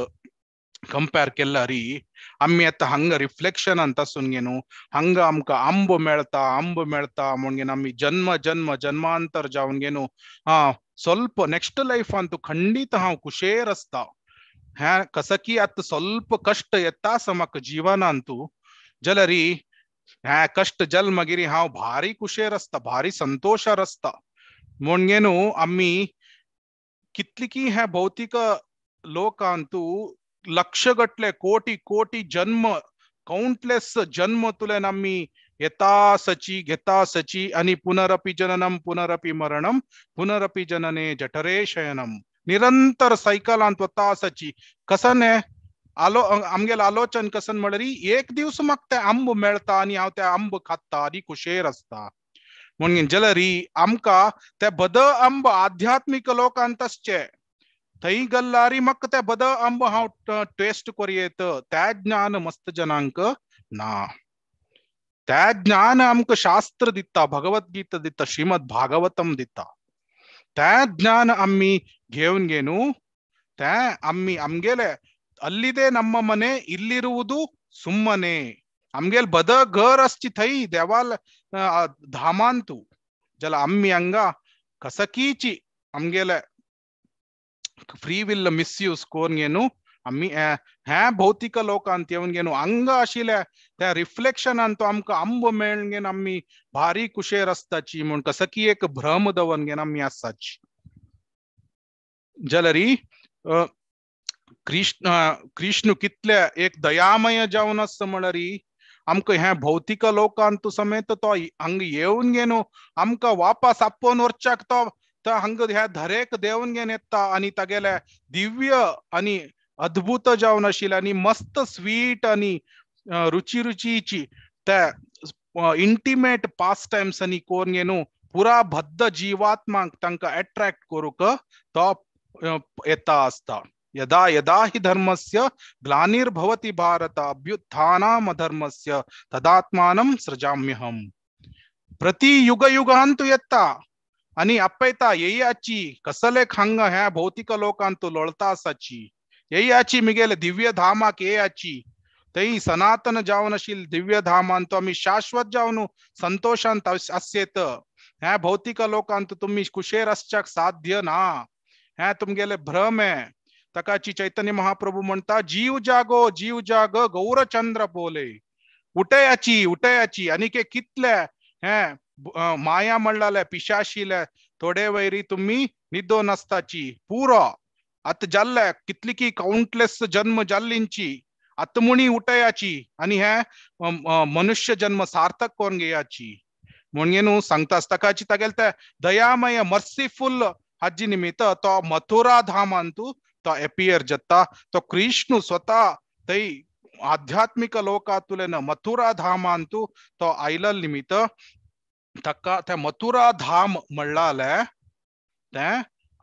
Speaker 1: कंपेअर केल्यारी आम्ही आता हंग रिफ्लेक्शन ಅಂತ सुनगेनु हंग आमका आंब मेळता म्हणून आम्ही जन्मांतर जाऊन गेनु ಸ್ವಲ್ಪ नेक्स्ट लाइफ अंतू खंडित हांव कुशेर असता ह्या कसकी आता ಸ್ವಲ್ಪ कष्ट येता समक जीवनांतू जलरी ह्या कष्ट जन्मगिरी हांव भारी कुशेर असता भारी संतोषार असता म्हणून आम्ही कितलिकी ह्या भौतिक लोकांतू लक्ष गटले कोटी जन्म काउंटलेस जन्म तुलेन आम्ही येता सची घेता सची आणि पुनरपि जननम पुनरपि मरणम पुनरपि जनने जठरे शयनम. निरंतर सायकल आणतो सची कसन आहे आलो आमगेल आलोचन कसन म्हणरी एक दिवस मग ते आंब मेळता आणि हांव त्या आंब खाता आणि कुशेर असता म्हणून जलरी आमका त्या बद आंब आध्यात्मिक लोकांतसचे थई गल्लारी मग त्या बद आंब हांव टेस्ट करूयेत त्या ज्ञान मस्त जनांक ना. त्या ज्ञान आमक शास्त्र दिता भगवद्गीता दिता श्रीमद भागवतम दिता त्या ज्ञान आम्ही घेऊन गेनु त्या आम्ही आमगेले अಲ್ಲಿದೆ ನಮ್ಮ ಮನೆ ಇಲ್ಲಿರುವುದು ಸುಮ್ಮನೆ आमगेल बद घर असची थई देवाल धामांतू जला आम्ही अंगा कसकीची आमगेले फ्री विल मिसयूज कोण आम्ही ह्या भौतिक लोकांत येऊन गेलो अंग आशिले त्या रिफ्लेक्शन आणतो आमका आंब मेळून घेन आम्ही भारी कुशेर असताची म्हणून कसकी एक भ्रम दवन घेन आम्ही असाची. जलरी कृष्ण कितले एक दयामय जावन असत म्हणरी आमक ह्या भौतिक लोकांतू समेत तो हंग येऊन गेनो आमका वापस आपोन वरच्याक तो हंग ह्या धरेक देऊन घेन येता आणि तागेले दिव्य आणि अद्भुत जावन आशिल्ले आणि मस्त स्वीट आणि रुची रुचीची त्या इंटिमेट पास टाइम्स आणि कोण गेनो पुरा बद्ध जीवात्माक तांका अट्रॅक्ट करूक तो येता असता. यदा यदा हि धर्मस्य ग्लानिर्भवति भारत अभ्युत्थानमधर्मस्य तदात्मानं सृजाम्यहम. प्रति युग युगांतू येता आणि अपयता येयाची कसले खांग ह्या भौतिक लोकांतू लोळता असाची येयाची मिगेल दिव्य धामाक येयाची तई सनातन जावनशील दिव्य धामांतू आम्ही शाश्वत जावनु संतोषांत अस्येत ह्या भौतिक लोकांतू तुम्ही कुशेर असच्याक साध्य ना ह्या तुमगेले भ्रम आहे. तकाची चैतन्य महाप्रभू म्हणता जीव जाग गौरचंद्र बोले उठयाची आणि के कितले हे माया म्हणलाले पिशाशीले थोडे वैरी तुम्ही निदो नसताची पुरो आत जाल्ले कितली की काउंटलेस जन्म जाल्लींची आत्मुनी उठयाची आणि हे मनुष्य जन्म सार्थक कोण घेयाची म्हणून सांगता तकाची तगेल त्या दयामय मर्सीफुल हज्जी निमित्त तो मथुरा धामांतू तो एपियर जत्ता तो कृष्ण स्वतः तई आध्यात्मिक लोकातुलेन मथुरा धामांतू तो आयलल निमित्त तक्का त्या मथुरा धाम म्हणलाले ते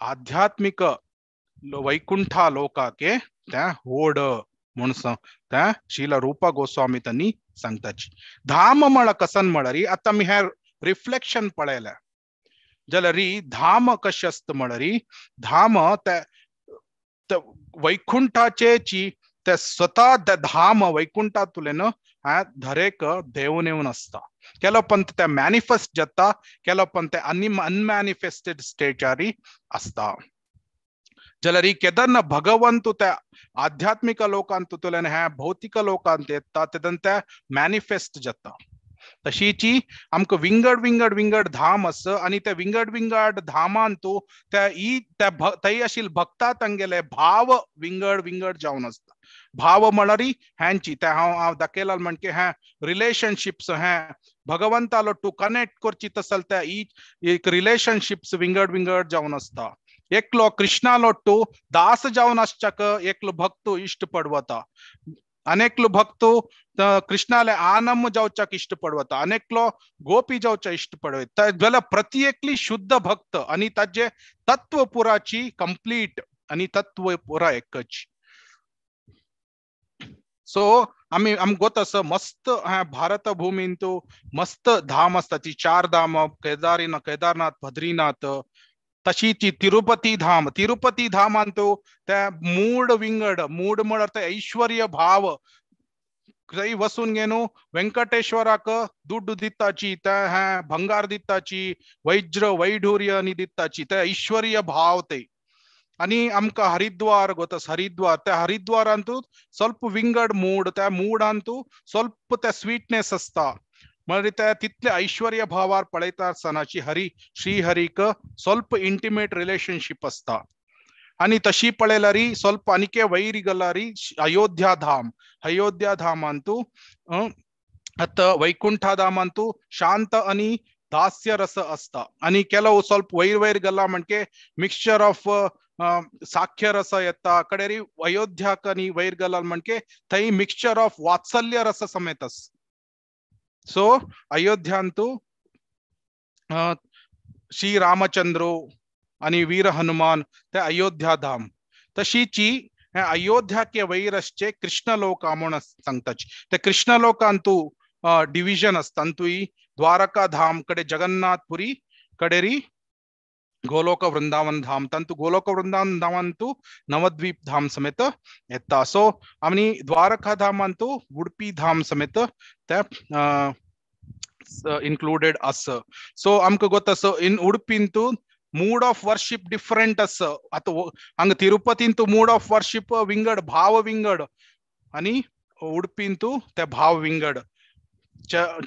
Speaker 1: आध्यात्मिक वैकुंठा लोकाके त्या होड म्हणून त्या शीला रूपा गोस्वामी त्यांनी सांगताची. धाम मळ कसन मळरी आता मी हे रिफ्लेक्शन पळयला जलरी धाम कश असत मळरी धाम त्या वैकुंठाचे त्या स्वतः धाम वैकुंठा तुलेन ह्या धरेक देऊन येऊन असता केलो पण त्या मॅनिफेस्ट जाता केलो पण ते अनमॅनिफेस्टेड स्टेजारी असता. जलरी केदन भगवंतु त्या आध्यात्मिक लोकांत तुलेन ह्या भौतिक लोकांत येता तेदन त्या मॅनिफेस्ट जाता तशीची आमक विंगड धाम अस आणि त्या विंगड धामांतू त्या तई आशिल भक्ता तांगेले भाव विंगड जावन असता. भाव म्हणरी ह्यांची त्या हांव दाखयला म्हणके ह्या रिलेशनशिप्स ह्या भगवंतालो टू कनेक्ट करची तसल त्या एक रिलेशनशिप्स विंगड जावन असता. एकलो कृष्णालो टू दास जावन आसच्याक एकलो भक्तो इष्ट पडवता अनेकलो भक्तो कृष्णाले आनम जावच्याक इष्ट पडवता अनेकलो गोपी जावच्या इष्ट पडवता जाल्यार प्रत्येकली शुद्ध भक्त आणि ताजे तत्व पुराची कंप्लीट आणि तत्व पुरा एकच. सो आम्ही गोत असं मस्त भारत भूमींतू मस्त धाम असता ती 4 धाम केदारनाथ बद्रीनाथ तशी ती तिरुपती धाम आणतो त्या मूड म्हणत ऐश्वर्य भाव काही वसून गेनो व्यंकटेश्वराक दुड्डू दिताची त्या भंगार दिताची वैज्र वैढूर्य आणि दिताची त्या ऐश्वर्य भाव ते आणि आमका हरिद्वार गोतस हरिद्वार त्या हरिद्वारांतू ಸ್ವಲ್ಪ विंगड मूड त्या मूडांतू ಸ್ವಲ್ಪ त्या स्वीटनेस असता म्हणजे त्या तिथले ऐश्वर्य भावार पळयता सणाची श्रीहरिक ಸ್ವಲ್ಪ इंटिमेट रिलेशनशिप असता आणि तशी पळयलारी ಸ್ವಲ್ಪ अनिके वैरी गल्लारी अयोध्या धाम अंतू आता वैकुंठधाम अंतू शांत आणि दास्य रस असता आणि ಕೆಲವು ಸ್ವಲ್ಪ ವೈರ್ ಗಲ್ಲ म्हणके मिक्सचर ऑफ साख्य रस येता कडेरी अयोध्याकनी वैर गल्ला म्हणके थई मिक्सचर ऑफ वात्सल्य रस समेतस सो अयोध्यांतू श्री रामचंद्र आणि वीर हनुमान ते अयोध्या धाम तशीची अयोध्या के वैरसचे कृष्ण लोक म्हणून सांगतात ते कृष्ण लोकांतू डिव्हिजन असतांतू द्वारका धाम कडे जगन्नाथपुरी कडेरी गोलोक वृंदावन धाम तंतु गोलोक वृंदावन धाम अंतु नवद्वीप धाम समेत येता सो आणि द्वारका धाम अंतु उडुपी धाम समेत त्या included us so amka gottaso in udupintu mood of worship different as ato ang tirupati mood of worship winged bhava winged ani udupintu त्या भाव विंगड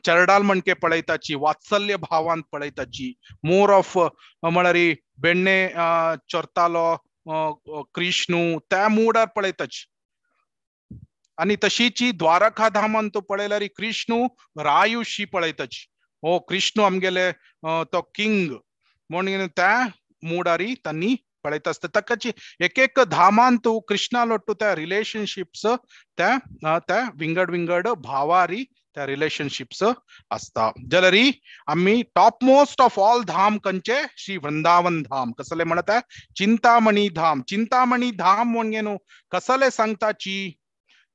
Speaker 1: चरडाल म्हणके पळयताची वात्सल्य भावांत पळयताची मोर ऑफ म्हळ्यारी बेण्णे चोरतालो कृष्णू त्या मूडार पळयताची आणि तशीची द्वारका धामान तो पळयल्यारी कृष्णू रायुशी पळयताची ओ कृष्णू आमगेले तो किंग म्हणून त्या मूडारी त्यांनी पळयत असता तकाची एक एक धामांतू कृष्णालोट्टू त्या रिलेशनशिप्स त्या विंगड विंगड भावारी त्या रिलेशनशिप्स असता जलरी आम्ही टॉप मोस्ट ऑफ ऑल धाम कंचे श्री वृंदावन धाम कसले म्हणत चिंतामणी धाम म्हणून कसले सांगताची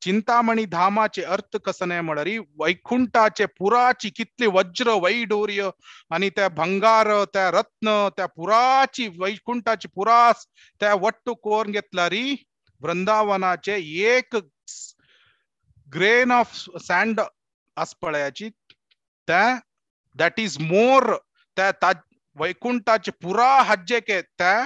Speaker 1: चिंतामणी धामाचे अर्थ कसने म्हळरी वैकुंठाचे पुराची कितली वज्र वैडूर्य आणि त्या भंगार त्या रत्न त्या पुराची वैकुंठाची पुरास त्या वट्टू कोर घेतलारी वृंदावनाचे एक ग्रेन ऑफ सँड आसपळ्याची त्या दॅट इज मोर त्या वैकुंठाचे पुरा हज्जेके त्या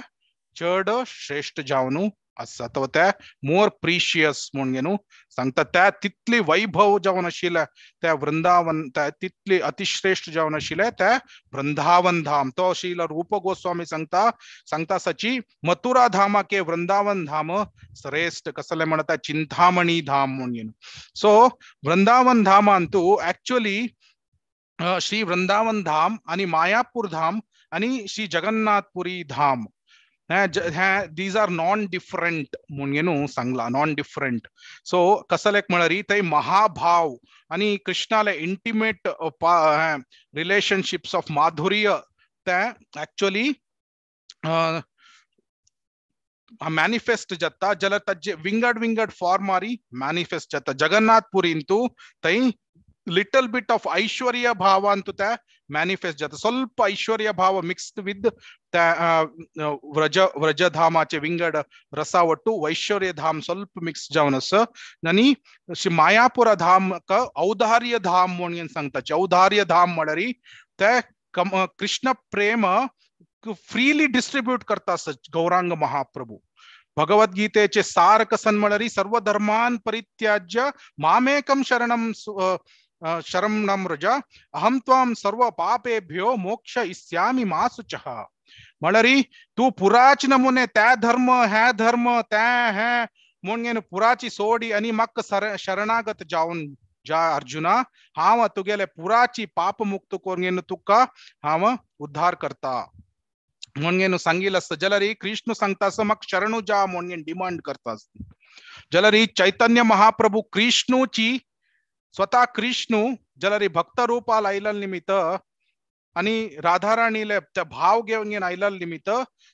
Speaker 1: चड श्रेष्ठ जावनू असा तो त्या मोर प्रिशियस म्हणून सांगता त्या तितली वैभव जावन आशिल्ले त्या वृंदावन त्या तितली अतिश्रेष्ठ जावन आशिल्ले त्या वृंदावन धाम तो श्रील रूप गोस्वामी सांगता सची मथुरा धामा के वृंदावन धाम श्रेष्ठ कसले म्हणता चिंतामणी धाम म्हणून सो वृंदावन धामांतू ऍक्च्युअली श्री वृंदावन धाम आणि मायापूर धाम आणि श्री जगन्नाथपुरी धाम these are non different म्हणून सांगला non different so कसले म्हळरी ते महाभाव आणि कृष्णाला इंटिमेट रिलेशनशिप्स ऑफ माधुर्य त्या ऍक्च्युअली मॅनिफेस्ट जाता जल तज्जे विंगड फॉर्म आरी मॅनिफेस्ट जाता जगन्नाथपुरींतू तई लिटल बिट ऑफ ऐश्वर्य भावांतू त्या मॅनिफेस्ट जाता ಸ್ವಲ್ಪ ऐश्वर्य भाव मिक्स्ड विथ त्या व्रजधामाचे विंगड रसावट्टू वैश्वर्य धाम ಸ್ವಲ್ಪ मिक्स जावन असं आणि श्री मायापुर धाम का औदार्य धाम म्हणून सांगता औदार्य धाम म्हळरी त्या कृष्ण प्रेम फ्रीली डिस्ट्रीब्यूट करता गौरांग महाप्रभू भगवद्गीतेचे सार कसन म्हळरी सर्व धर्मान परित्याज्य मामेकम शरणं व्रज अहम त्वाम सर्व पापेभ्यो मोक्ष इस्यामि मा शुचः म्हळरी तू पुराच नमुने त्या धर्म त्या है म्हणून पुराची सोडी आणि मक शरणागत जाऊन जा अर्जुना हाव तुगेले पुराची पाप मुक्त करून तुका हाव उद्धार करता म्हणून सांगितलं असतं जलरी कृष्ण सांगता असं मग शरणू जा म्हणून डिमांड करता जलरी चैतन्य महाप्रभू कृष्णूची स्वतः कृष्ण जलरी भक्त रूपाला आयलल निमित्त आणि राधाराणीले त्या भाव घेऊन आयलल निमित्त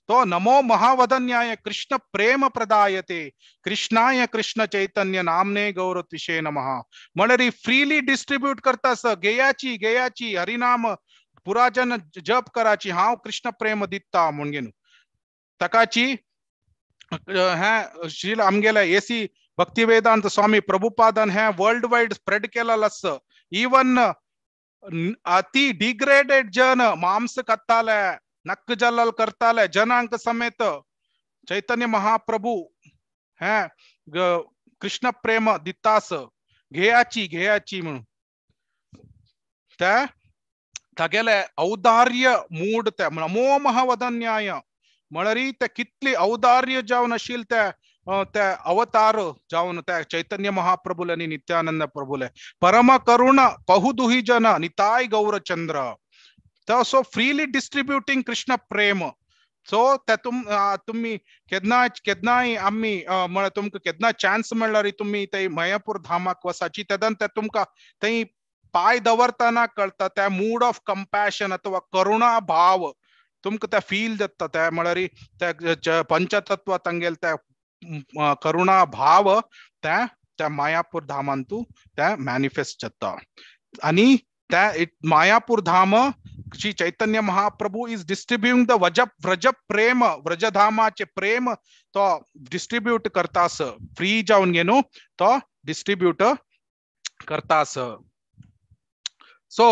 Speaker 1: तो नमो महावदन्याय कृष्ण प्रेम प्रदायते कृष्णाय कृष्ण चैतन्य नामने गौरत्विषे नमः म्हणरी फ्रीली डिस्ट्रीब्यूट करतास गेयाची हरिनाम पुराजन जप कराची हाव कृष्ण प्रेम दिता म्हणून तकाची श्रील आमगेला एसी भक्ति वेदांत स्वामी प्रभुपादन है वर्ल्ड वाइड स्प्रेड केला इवन अति डिग्रेडेड जन मांस कत्ताले नक्क जल्लल करताले जनांक समेत चैतन्य महाप्रभु है कृष्ण प्रेम दितास घेयाची म्हणून त्या तगेले औदार्य मूड त्या नमो महावदन्याय म्हणरी त्या कितली औदार्य जावन आशिल त्या त्या अवतार जाऊन त्या चैतन्य महाप्रभुले आणि नित्यानंद प्रभुले परम करुण पहुदुही जन निताय गौरचंद्र तर सो फ्रीली डिस्ट्रीब्युटिंग कृष्ण प्रेम सो त्यातून तुम्ही केदनाय आम्ही मला तुमका केदना चान्स मेळ्ळा री तुम्ही ते मयापूर धामाक वसाची त्यादन त्या तुमका थंय पाय दवरताना कळता त्या मूड ऑफ कंपॅशन अथवा करुणा भाव तुमका त्या फील जाता त्या म्हळ्यार त्या पंचतत्व तांगेल त्या करुणा भाव त्या त्या मायापूर धामांतू त्या मॅनिफेस्ट जाता आणि त्या मायापूर धाम श्री चैतन्य महाप्रभु इज डिस्ट्रीब्युटिंग द व्रज प्रेम व्रजधामाचे प्रेम तो डिस्ट्रीब्यूट करतास फ्री जाऊन घेनो तो डिस्ट्रीब्यूट करतास सो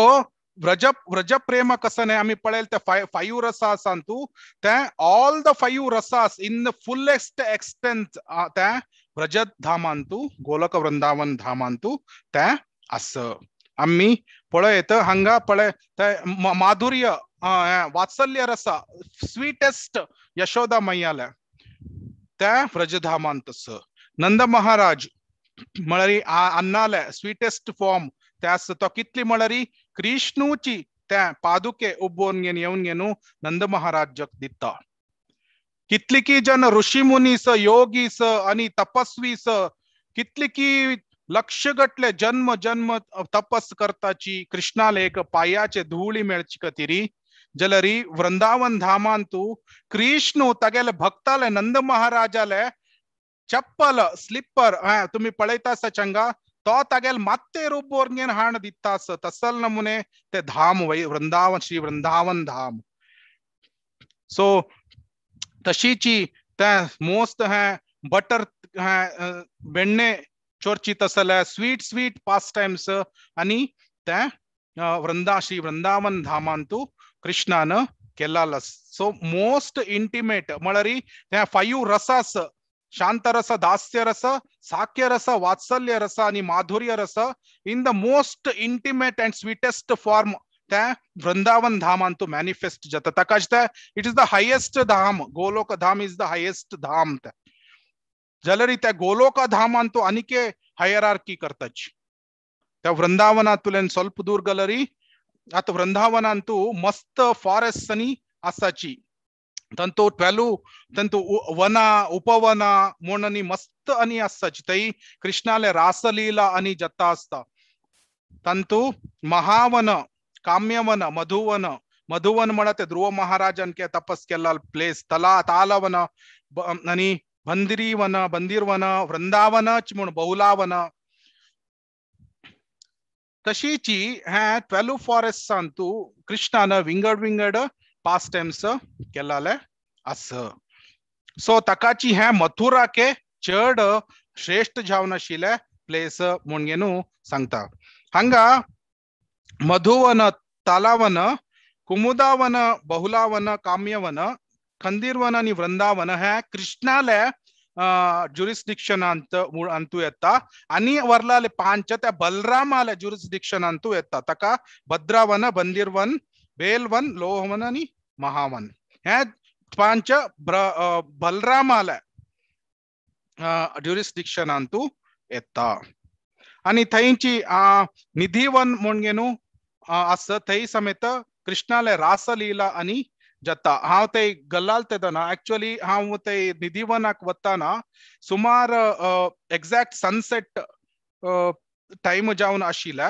Speaker 1: व्रज प्रेम कसं नाही आम्ही पळेल त्या 5 रसा सांतू त्या all the 5 rasas in the fullest extent त्या व्रजधामांतू गोलक वृंदावन धामांतू त्या असं आम्ही पळयत हांगा पळय माधुर्य वात्सल्य रस स्वीटेस्ट यशोदा मैयाला त्या व्रजधामांतस नंद महाराज म्हळ्यारी अन्नाले स्वीटेस्ट फॉर्म त्यास तो कितली म्हळ्यारी कृष्णूची त्या पादुके उबोन येऊन घेनु नंद महाराज दिता कितलिकी जन ऋषी मुनीस योगीस आणि तपस्वीस कितलिकी लक्ष गटले जन्म जन्म तपस करताची कृष्णाला एक पायाचे धूळी मेळची कतिरी जलरी वृंदावन धामांतू कृष्ण तगेले भक्ताले नंद महाराजाले चप्पल स्लिपर तुम्ही पळयतास चंगा तो तगेल मत्ते रूपोर्गेन हाण दितास तसल नमुने ते धाम वृंदावन श्री वृंदावन धाम सो तशीची त्या मोस्ट है बटर बेण्णे चोरची तसल स्वीट स्वीट पास टाइम्स आणि त्या श्री वृंदावन धामांतू कृष्णानं केला सो मोस्ट इंटिमेट म्हळ्यारी त्या 5 रसास शांतरस दास्य रस साक्य रस वात्सल्य रस आणि माधुर्य रस in the most intimate and sweetest form त्या वृंदावन धामांतू मॅनिफेस्ट जाता ताकाच त्या it is the highest dham Goloka Dham is the highest dham जलरी त्या गोलोक धामांतू अनिके हायरार्की करताची त्या वृंदावनातुल्यान ಸ್ವಲ್ಪ दूर गलरी आता वृंदावनांतू मस्त फॉरेस्ट आणि आसाची तंतु 12 तंतु वना उपवना मोणनी मस्त आणि आसाची तई कृष्णाले रासलीला आणि जत्ता असता तंतु महावन काम्यवन मधुवन मधुवन म्हणा ते ध्रुव महाराजन के तपस केला प्लेस तला तालवन आणि बंदिरीवन बंदिरवन वृंदावनच म्हणून बहुलावन तशीची ह्या 12 फॉरेस्ट सांतू कृष्णानं विंगड पास टाइम्स केलाले असं सो तकाची ह्या मथुरा के चड श्रेष्ठ जावन आशिल्ले प्लेस म्हणून सांगता हांगा मधुवन तालावन कुमुदावन बहुलावन काम्यवन खंदीरवन आणि वृंदावन ह्या कृष्णाले ज्युरिस्डिक्शन अंतू येता आणि वरलाले 5 त्या बलरामाले ज्युरिस्डिक्शन अंतू येता तका भद्रावन बंदिरवन बेलवन लोहवन आणि महावन ह्या 5 बलरामाले ज्युरिस्डिक्शन अंतू येता आणि थंयची निधीवन म्हणून असं थंय समेत कृष्णाले रासलीला आणि जता हांव ते गल्लाल तेदना एक्चुअली हांव ते निधीवनाक वताना सुमार एक्झॅक्ट सनसेट टाइम जावन आशिल्ले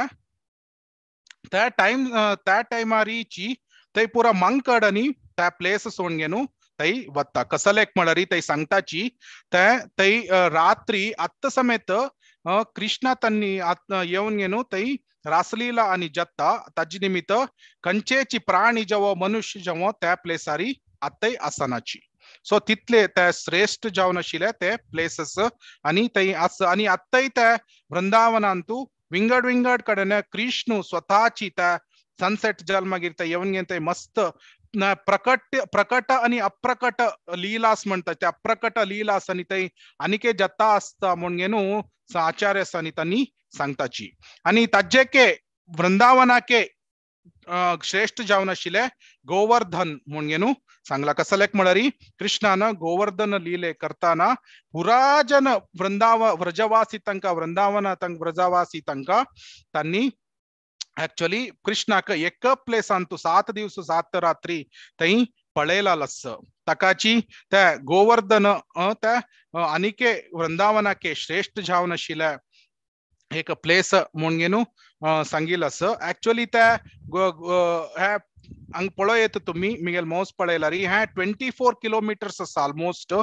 Speaker 1: त्या टाइमारीची थंय पुरा मंकड आणि त्या प्लेस सोडून घेनु थंय वता कसलेक म्हळ्यार थंय सांगताची थंय रात्री आत्त समेत कृष्णा तन्नी येऊन घेनु थंय रासलीला आणि जत्ता ताजी निमित्त कंचेची प्राणी जवो मनुष्य जवो त्या प्लेसारी आत्तय आसनाची सो तितले त्या श्रेष्ठ जावन आशिल्ले ते प्लेसेस आणि थंय आस आणि आत्तय त्या वृंदावनांतू विंगड कडेन कृष्ण स्वतःची त्या सनसेट जाल मागीर ते येऊन घेन ते मस्त प्रकट आणि अप्रकट लीलास म्हणतात त्या अप्रकट लीलास आणि ते अनिके जत्ता असता म्हणून आचार्य सनितांनी सांगताची आणि ताजेके वृंदावनाके श्रेष्ठ जावन आशिल्ले गोवर्धन म्हणून सांगला कसलेक म्हळरी कृष्णान गोवर्धन लीले करताना पुराजन व्रजवासी तंका वृंदावन व्रजवासी तंका त्यांनी ऍक्च्युअली कृष्णाक एक प्लेस आणतो 7 दिवस 7 रात्री थंय पळयला लस तकाची त्या गोवर्धन त्या अनिके वृंदावनाके श्रेष्ठ जावन आशिल्ल्या एक प्लेस म्हणून सांगिल अस ऍक्च्युअली त्या हंग पळयत तुम्ही मिगेल मौस पळयलारी ह्या 24 किलोमीटर्स आसा ऑलमोस्ट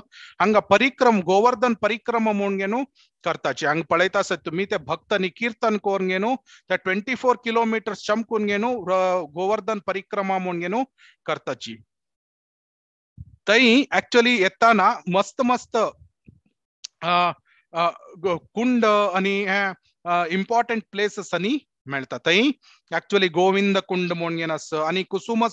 Speaker 1: हंग परिक्रम गोवर्धन परिक्रम म्हणून करताची हंग पळयता आसत तुम्ही ते भक्त आणि कीर्तन करून गेनु त्या 24 किलोमीटर्स चमकून गेनु गोवर्धन परिक्रमा म्हणून करताची थंय ऍक्च्युअली येताना मस्त मस्त कुंड आणि इम्पॉर्टंट प्लेसेस आणि मेळतात थंय ऍक्च्युअली गोविंद कुंड म्हणून आसा आणि कुसुम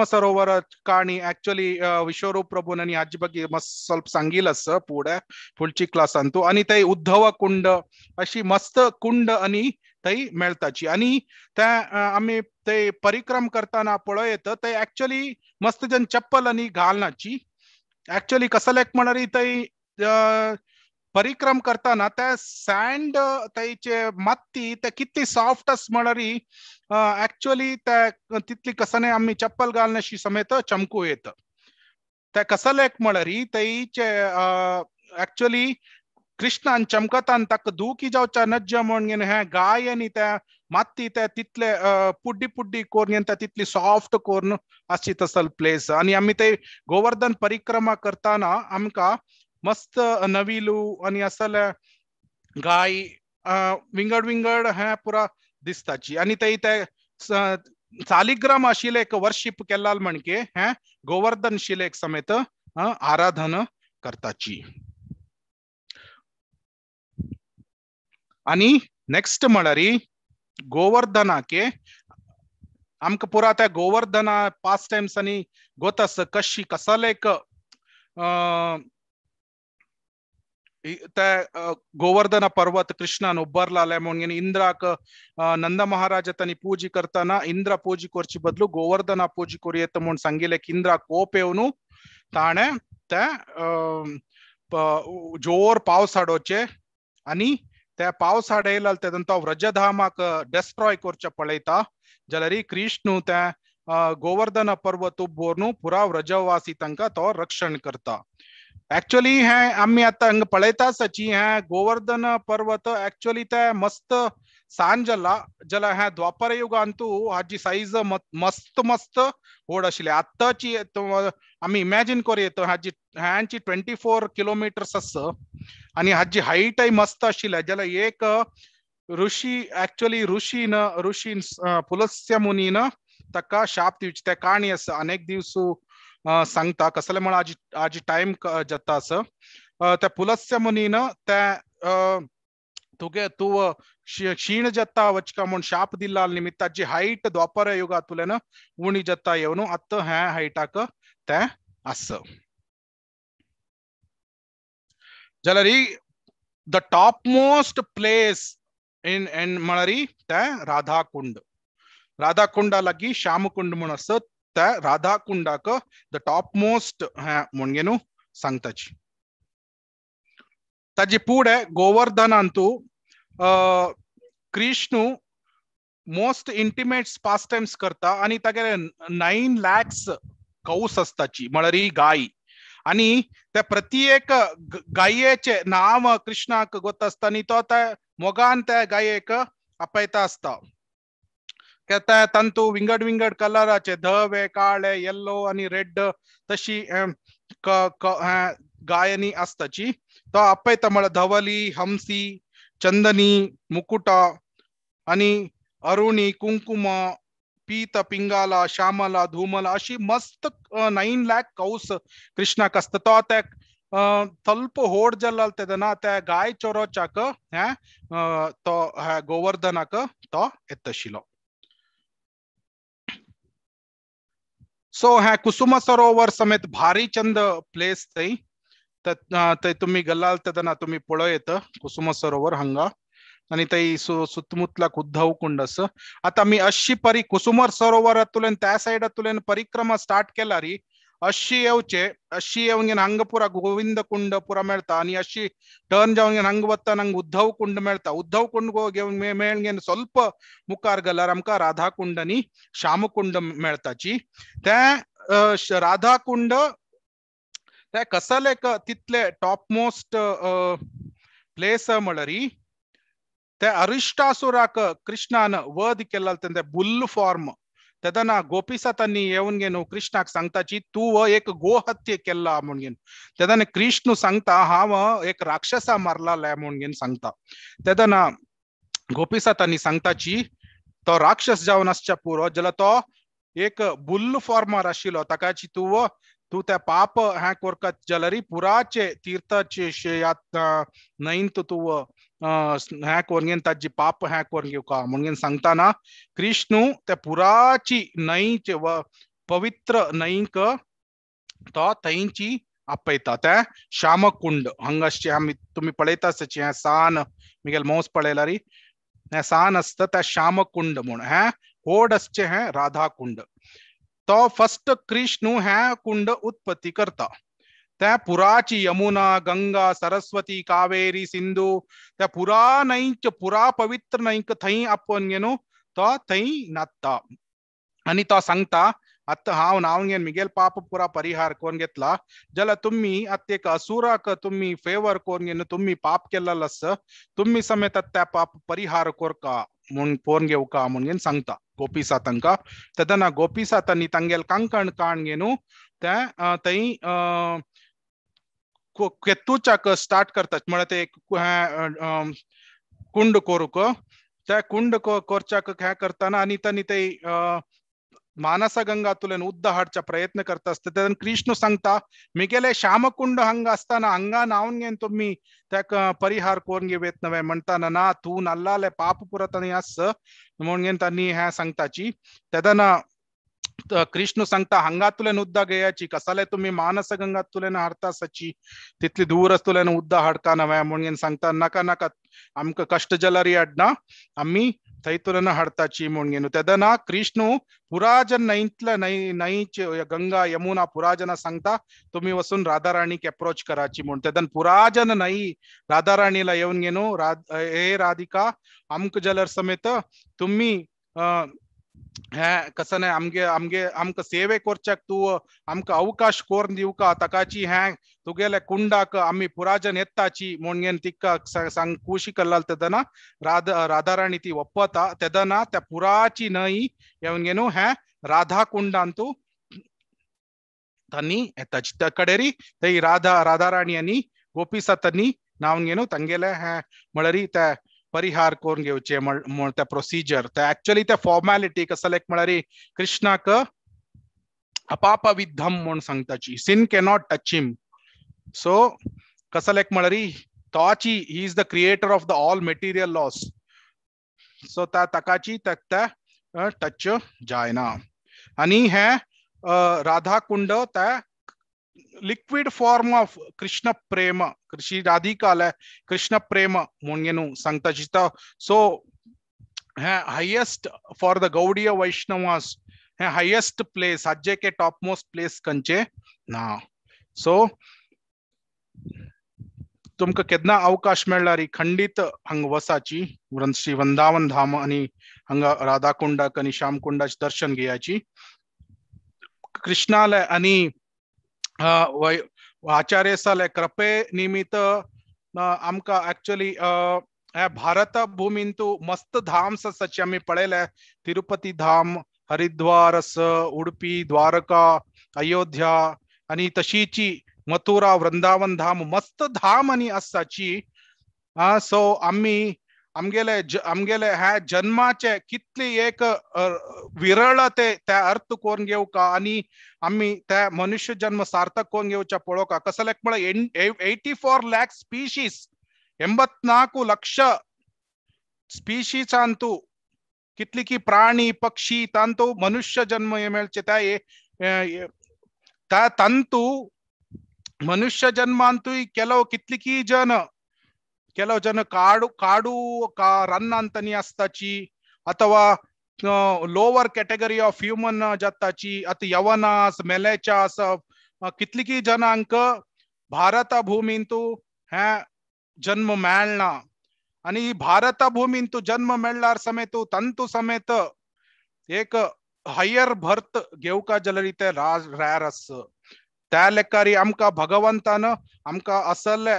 Speaker 1: सरोवर काणी ऍक्च्युअली विश्वरूप प्रभून आणि हाजे ಬಗ್ಗೆ मस्त ಸ್ವಲ್ಪ सांगिल आसा पुढची क्लासांतू आणि थंय उद्धव कुंड अशी मस्त कुंड आणि थंय मेळताची आणि त्या आम्ही ते परिक्रम करताना पळयत थंय ऍक्च्युअली मस्त जन चप्पल आणि घालनाची ऍक्च्युअली कसलेक म्हणारी थंय परिक्रम करताना त्या सँड त्याचे माती ते किती सॉफ्ट अस म्हणारी ऍक्च्युअली त्या तितली कसने आम्ही चप्पल घालनाशी समेत चमकू येत त्या कसलेक म्हणारी त्याचे ऍक्च्युअली कृष्णान चमकतान ताका दुखी जावच्या नज्ज म्हणून हे गाय आणि त्या माती त्या तितले पुड्डी पुड्डी कोरून त्या तितली सॉफ्ट कोरून अशी तसल प्लेस आणि आम्ही ते गोवर्धन परिक्रमा करताना आमका मस्त नविलू आणि असल्या गाय विंगड विंगड हे पुरा दिसताची आणि ते सालिग्राम आशिले एक वर्शिप केलाल म्हणके हे गोवर्धन शिलेक समेत आराधन करताची आणि नेक्स्ट म्हळरी गोवर्धनाके आमका पुरा त्या गोवर्धना पास्ट टाइम्स आणि गोतस कशी कसलेक त्या गोवर्धन पर्वत कृष्णान उब्बरलाले म्हणून इंद्राक नंद महाराज तनी पूजी करताना इंद्र पूजी करची बदलू गोवर्धन पूजी करूयेत म्हणून सांगिले की इंद्रा कोप येऊन ताणे त्या जोर पावस हाडोचे आणि त्या पावस हाडयला तो व्रजधामाक डेस्ट्रॉय करचे पळयता जाल्यार कृष्ण त्या गोवर्धन पर्वत उब्बोरनु पुरा व्रजवासी तांकां तो रक्षण करता ऍक्च्युअली हे आम्ही आता हंग पळयता सची हे गोवर्धन पर्वत ऍक्च्युअली ते मस्त सांजला जला ह्या द्वापर युगांतू हाजी साईज मस्त मस्त व्हड आशिल्ली आत्ताची आम्ही इमॅजिन करूं हाजी 24 किलोमीटर्स आसा आणि हाजी हाईटय मस्त आशिल्ले जाल्यार एक ऋषी ऍक्च्युअली ऋषीन पुलस्त्य मुनीन ताका शाप दिवची त्या काणी आसा अनेक दिवस सांगता कसले म्हण आजी टाइम जाता असं त्या पुलस्त्य मुनीन त्या तुगे तू क्षीण जत्ता वचका म्हणून शाप दिला निमित्ताची हाईट द्वापर युगातुल्यान उणी जत्ता येवन अत्त ह्या हाईटाक ते आस जाल्यार the top most place in म्हळरी ते राधा कुंडा लागी श्यामकुंड म्हणून असत त्या राधा कुंडाक द टॉप मोस्ट म्हणून सांगताची ताजी पुढे गोवर्धनांतू Krishna most intimate pastimes करता आणि तागे 9 lakhs कौस असताची म्हळरी गाय आणि त्या प्रत्येक गायेचे नाव कृष्णाक गोत असता आणि तो त्या मोगान त्या गायेक आपयता असता त्या तंतू विंगड विंगड कलराचे धवे काळे येल्लो आणि रेड तशी गायनी असताची तो आपयता म्हळ्यार धवली हंसी चंदनी मुकुटा आणि अरुणी कुंकुम पीत पिंगाला श्यामला धूमला अशी मस्त 9 lakh कौस कृष्णाक असता तो त्या तल्प होड जल्लाल तेदना त्या गाय चोरोचाक तो गोवर्धनाक तो एतशिलो सो ह्या कुसुम सरोवर समेत भारी चंद प्लेस थंय तुम्ही गल्लाल तेदना तुम्ही पळयत कुसुम सरोवर हंगा आणि ते सुತ್ತमुतलाक उद्धव कुंड असं. आता मी अशी परी कुसुमर सरोवरातुलेन त्या साइडातुलेन परिक्रमा स्टार्ट केला री अशी येवचे अशी येवन हंग पुरा गोविंद कुंड पुरा मेळता आणि अशी टर्न जावन हंग वत्ता ನಂಗೆ उद्धव कुंड मेळता उद्धव कुंड घेवन मेळगेन ಸ್ವಲ್ಪ मुखार गेल्यार आमकां राधा कुंड आणि श्याम कुंड मेळताची. त्या राधा कुंड त्या कसलेक तितले टॉप मोस्ट प्लेस म्हणल्यार त्या अरिष्टासुराक कृष्णान वध केला ते बुल फॉर्म तेदना गोपीसातांनी येवन घेन कृष्णाक सांगताची तू एक गोहत्ये केला म्हणून तेदना कृष्ण सांगता हांव एक राक्षसा मारला म्हणून सांगता. तेदना गोपीसातांनी सांगताची तो राक्षस जावन आसच्या पुरो जाल्यार तो एक बुल फॉर्मार आशिल्लो ताकाची तू त्या पाप ह्या कोरकत जाल्यार पुराचे तीर्थाचे नैन तू ह्या कोरगेन ताजी पाप ह्या कोरगे का म्हणून सांगताना कृष्ण त्या पुराची नईचे व पवित्र नईक तो थंयची आपयता त्या श्यामकुंड हंगासचे आम्ही तुम्ही पळयताच सान मिगेल मौस पळयला री सान असतं त्या श्यामकुंड म्हणून हे होड असचे हे राधा कुंड. तो फर्स्ट कृष्ण ह्या कुंड उत्पत्ती करता. त्या पुराची यमुना गंगा सरस्वती कावेरी सिंधू त्या पुरा नईक पुरा पवित्र नईक थंय आपण गेनो तो थंय नाचता आणि तो सांगता आता हांव नाव घेन मिगेल पाप पुरा परिहार करून घेतला जाल्यार तुम्ही आता एक असुराक तुम्ही फेवर करून घेन तुम्ही पाप केलेलं आस तुम्ही समेत त्या पाप परिहार कोरका म्हणून पोरन घेवका म्हणून सांगता गोपीसातांका. तेदना गोपीसातांनी तांगेल कांकण काण घेनु त्या थंय केतूच्याक स्टार्ट करतात म्हळ्यार ते कुंड कोरूक त्या कुंड कोरच्याक हे करताना आणि त्यांनी ते मानसा गंगा तुलेन उद्द हाडचा प्रयत्न करता असता कृष्ण सांगता मिगेले श्यामकुंड हंग असताना हंगा नावन घेन तुम्ही त्या परिहार करून घेवेत नव्हे म्हणताना ना तू नल्लाले पाप पुरतनी आस म्हणून त्यांनी ह्या सांगताची. तेदना कृष्ण सांगता हंगा तुलेन उद्दा गेयाची कसाले तुम्ही मानस गंगा तुलेन हाडता सची तितली दूर तुलेन उद्दा हाडका नव्हे म्हणून सांगता नका नका आमकां कष्ट जलारी हाडना आम्ही थंय तुलेन हाडताची म्हणून. तेदना कृष्ण पुराजन नईतल्या नईचे गंगा यमुना पुराजना सांगता तुम्ही वसून राधा राणीक अप्रोच कराची म्हणून. तेदन पुराजन नई राधा राणीला येऊन गेनो हे राधिका आमक जलर समेत तुम्ही हे कसं नाही आमगे आमगे आमक सेवे करच्याक तू आमकां अवकाश कोरून दिवका ताकाची हे तुगेले कुंडाक आम्ही पुराजन येताची म्हणून तिका सांग कुशी कल्लाल. तेदना राधा राणी ती ಒಪ್ಪता. तेदना त्या पुराची नई येवन गेनो हे राधा कुंडांतू तन्नी येताची त्या कडेरी ते राधा राणी आणि गोपीसातांनी नावन गेनो तांगेले हे म्हळ्यार त्या परिहार करून घेवचे त्या प्रोसिजर त्या ऍक्च्युअली त्या फॉर्मॅलिटी कसं एक म्हळ्यार कृष्णाक अपाप विद्धम म्हणून सांगताची sin cannot touch him. So कसं एक म्हळ्यार तोची he is the creator of the all material laws so त्या ताकाची त्या टच जायना. आणि हे राधा कुंड त्या लिक्विड फॉर्म ऑफ कृष्ण प्रेम श्री राधिका कृष्ण प्रेम म्हणून सांगताची. सो हे हायेस्ट फॉर द गौडीय वैष्णवास हे हायेस्ट प्लेस हाजे के टॉप मोस्ट प्लेस कंचे ना. सो तुमकां केन्ना अवकाश मेळ्ळार खंडित हांगा वसाची श्री वृंदावन धाम आणि हांगा राधा कुंडाक आणि श्याम कुंडाचे दर्शन घेयाची. कृष्णाले आणि आचार्य साले कृपे निमित्त आमकां ऍक्च्युअली भारत भूमींतू मस्त धाम्स आसाची आमी पळयले तिरुपती धाम हरिद्वार उडुपी द्वारका अयोध्या आणि तशीची मथुरा वृंदावन धाम मस्त धाम आणि आसाची. सो आम्ही आमगेले ह्या जन्माचे कितली एक विरळते त्या अर्थ करून घेवका आणि आम्ही त्या मनुष्य जन्म सार्थक करून घेवच्या पळोवका. कसं लेक म्हळ्यार 84 लाख स्पीशीज 84 लक्ष स्पीशीज अंतू कितली की प्राणी पक्षी तांतू मनुष्य जन्म मेळचे त्या तंतू मनुष्य जन्मांतू केलो कितली की जन ಕೆಲವು ಜನ ಕಾಡು ರನ್ ಅಂತಾನೆ असताची ಅಥವಾ लोअर कॅटेगरी ऑफ ह्युमन जाताची आता यवनास मेलेच्या असं कितलीकी जनांक भारत भूमींतू ह्या जन्म मेळना आणि भारत भूमींतू जन्म मेळल्यार समेत तंतु समेत एक हायर भर्त घेवका जलरी ते रॅर अस त्या लेकारी आमका भगवंतानं आमका असले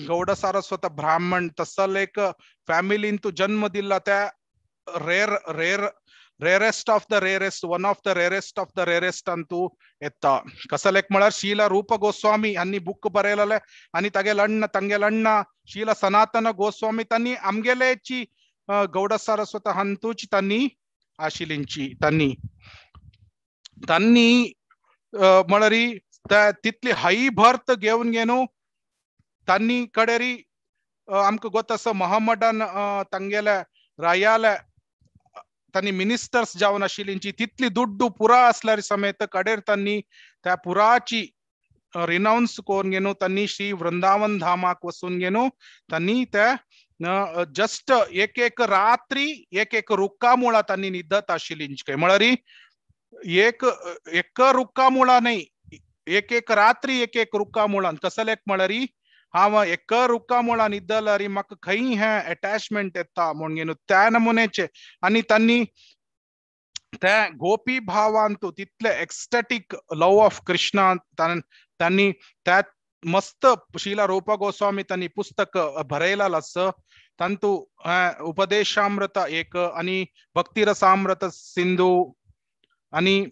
Speaker 1: गौड सारस्वत ब्राह्मण तसल एक फॅमिलींतू जन्म दिला त्या rarest of the rarest one of the rarest अंतू येता कसं लेख म्हळ्यार शीला रूप गोस्वामी यांनी बुक बरयलेले आणि ತಂಗೆಲಣ್ಣ शीला सनातन गोस्वामी त्यांनी आमगेलेची गौड सारस्वत हंतूची त्यांनी आशिलींची त्यांनी म्हळरी तिथली हाई भर्त घेऊन गेनो त्यांनी कडेरी आमक गोतस मोहम्मदन तंगेले रायाले त्यांनी मिनिस्टर्स जावन आशिलींची तिथली दुड्डू पुरा असल्यार समेत कडेर त्यांनी त्या पुराची रिनाउन्स करून गेनो त्यांनी श्री वृंदावन धामाक वसून गेनो त्यांनी त्या जस्ट एक रात्री एक रुक्का मुळा त्यांनी निदत आशिलींची काय म्हळरी एक रुक्का मुळा नाही एक रात्री एक रुक्का मुळान कसं लेख म्हळरी हांव एक रुक्का मुळा निद्दलरी म्हाका खंय हे अटॅचमेंट येता म्हणून गेलो त्या नमुनेचे आणि त्यांनी त्या गोपी भावांतू तिथले एक्स्टॅटिक लव ऑफ कृष्णा त्यांनी त्यात मस्त शीला रूप गोस्वामी त्यांनी पुस्तक भरयला तंतु उपदेशामृत एक आणि भक्तिरसामृत सिंधू आणि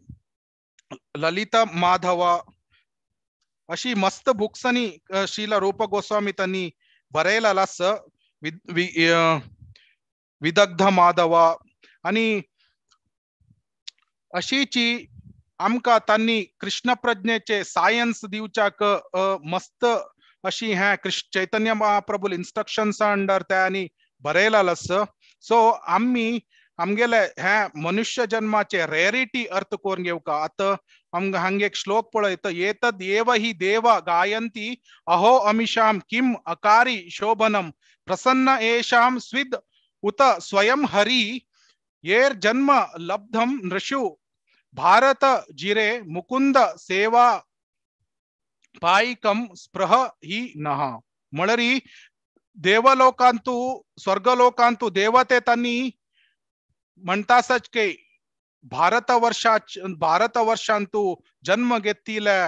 Speaker 1: ललिता माधव अशी मस्त बुक्सनी शीला रूप गोस्वामी त्यांनी बरयला विदग्ध माधव आणि अशीची आमका त्यांनी कृष्ण प्रज्ञेचे सायन्स दिवच्याक मस्त अशी ह्या चैतन्य महाप्रभू इन्स्ट्रक्शन्स अंडर त्यांनी बरयला सो आम्ही आमगेले ह्या मनुष्य जन्माचे रेरिटी अर्थ करून घेवका आता हंगे एक श्लोक पळयत एतद एव हि देव गायन्ति अहो अमिशाम किम अकारी शोभनम प्रसन्न एषाम स्विद उत स्वयं हरि येर जन्म लब्धम नृषु भारत जिरे मुकुंद सेवा पायिकम स्पृह हि नह म्हळरी देवलोकांतू स्वर्गलोकांतू देवते त्यांनी म्हणतासच की भारत वर्षांतू जन्म घेतले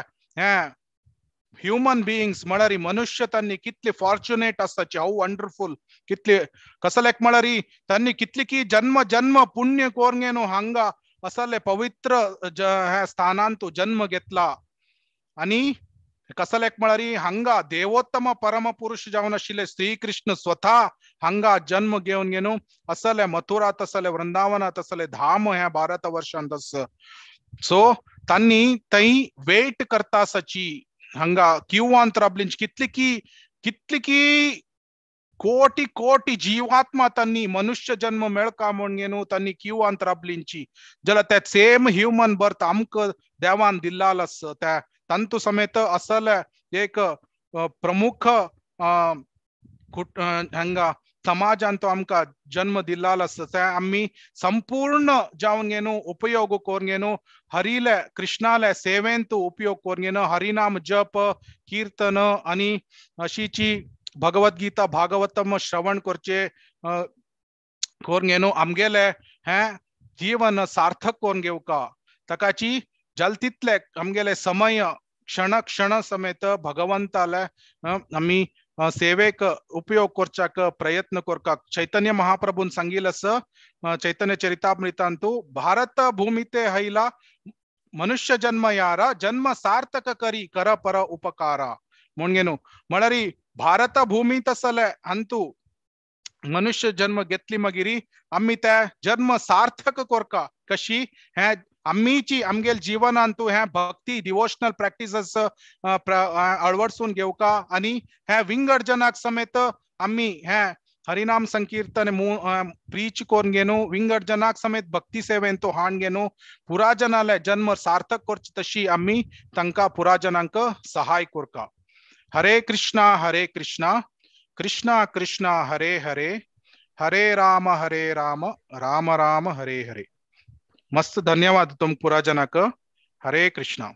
Speaker 1: ह्युमन बिईंग्स म्हळरी मनुष्य त्यांनी कितले फॉर्च्युनेट असताचे हाऊ वंडरफुल कितले कसं लेख म्हळरी त्यांनी कितली की जन्म पुण्य कोरंगेनो हांगा असले पवित्र ह्या स्थानांतू जन्म घेतला आणि कसं लेख म्हळरी हांगा देवोत्तम परम पुरुष जावन आशिल्ले श्रीकृष्ण स्वतः हांगा जन्म घेऊन गेनो असले मथुरात असले वृंदावनात असले धाम ह्या भारत वर्षांत सो त्यांनी थंय वेट करता सची हांगा किंवांत राबलींच कितली की कोटी जीवात्मा त्यांनी मनुष्य जन्म मेळका म्हणून गेनो त्यांनी किंवांत राबलींची जाल्यार त्या सेम ह्युमन बर्थ आमक देवान दिल्लालस त्या तंतु समेत असले एक प्रमुख हांगा समाजांत आमका जन्म दिल्लालो त्या आम्ही संपूर्ण जावन गेनो उपयोग करून गेनो हरिले कृष्णाले सेवेंतू उपयोग करून गेनो हरिनाम जप कीर्तन आणि अशीची भगवद्गीता भागवतम श्रवण करचे करून गेनो आमगेले हे जीवन सार्थक करून घेवका तकाची जलतितले आमगेले समय क्षण समेत भगवंताले आम्ही सेवेक उपयोग करच्याक प्रयत्न करका चैतन्य महाप्रभून सांगिलस चैतन्य चरितामृतांतू भारत भूमिते हैला मनुष्य जन्म यारा जन्म सार्थक करी कर पर उपकारा म्हणून म्हळरी भारत भूमी तसले अंतू मनुष्य जन्म घेतली मगिरी आम्ही त्या जन्म सार्थक करका कशी हे आम्हीची आमगेल जीवनांतू ह्या भक्ती डिवोशनल प्रॅक्टिसेस अळवडसून घेवका आणि ह्या विंगड जनाक समेत आम्ही ह्या हरिनाम संकीर्तन प्रीच करून गेनो विंगड जनाक समेत भक्ती सेवेंतू हाण गेनो पुराजनाले जन्म सार्थक करची तशी आम्ही तांका पुराजनांक सहाय करका हरे कृष्णा कृष्णा कृष्णा हरे हरे, हरे राम राम राम राम हरे हरे. मस्त धन्यवाद तुम पुरा जनक. हरे कृष्णा.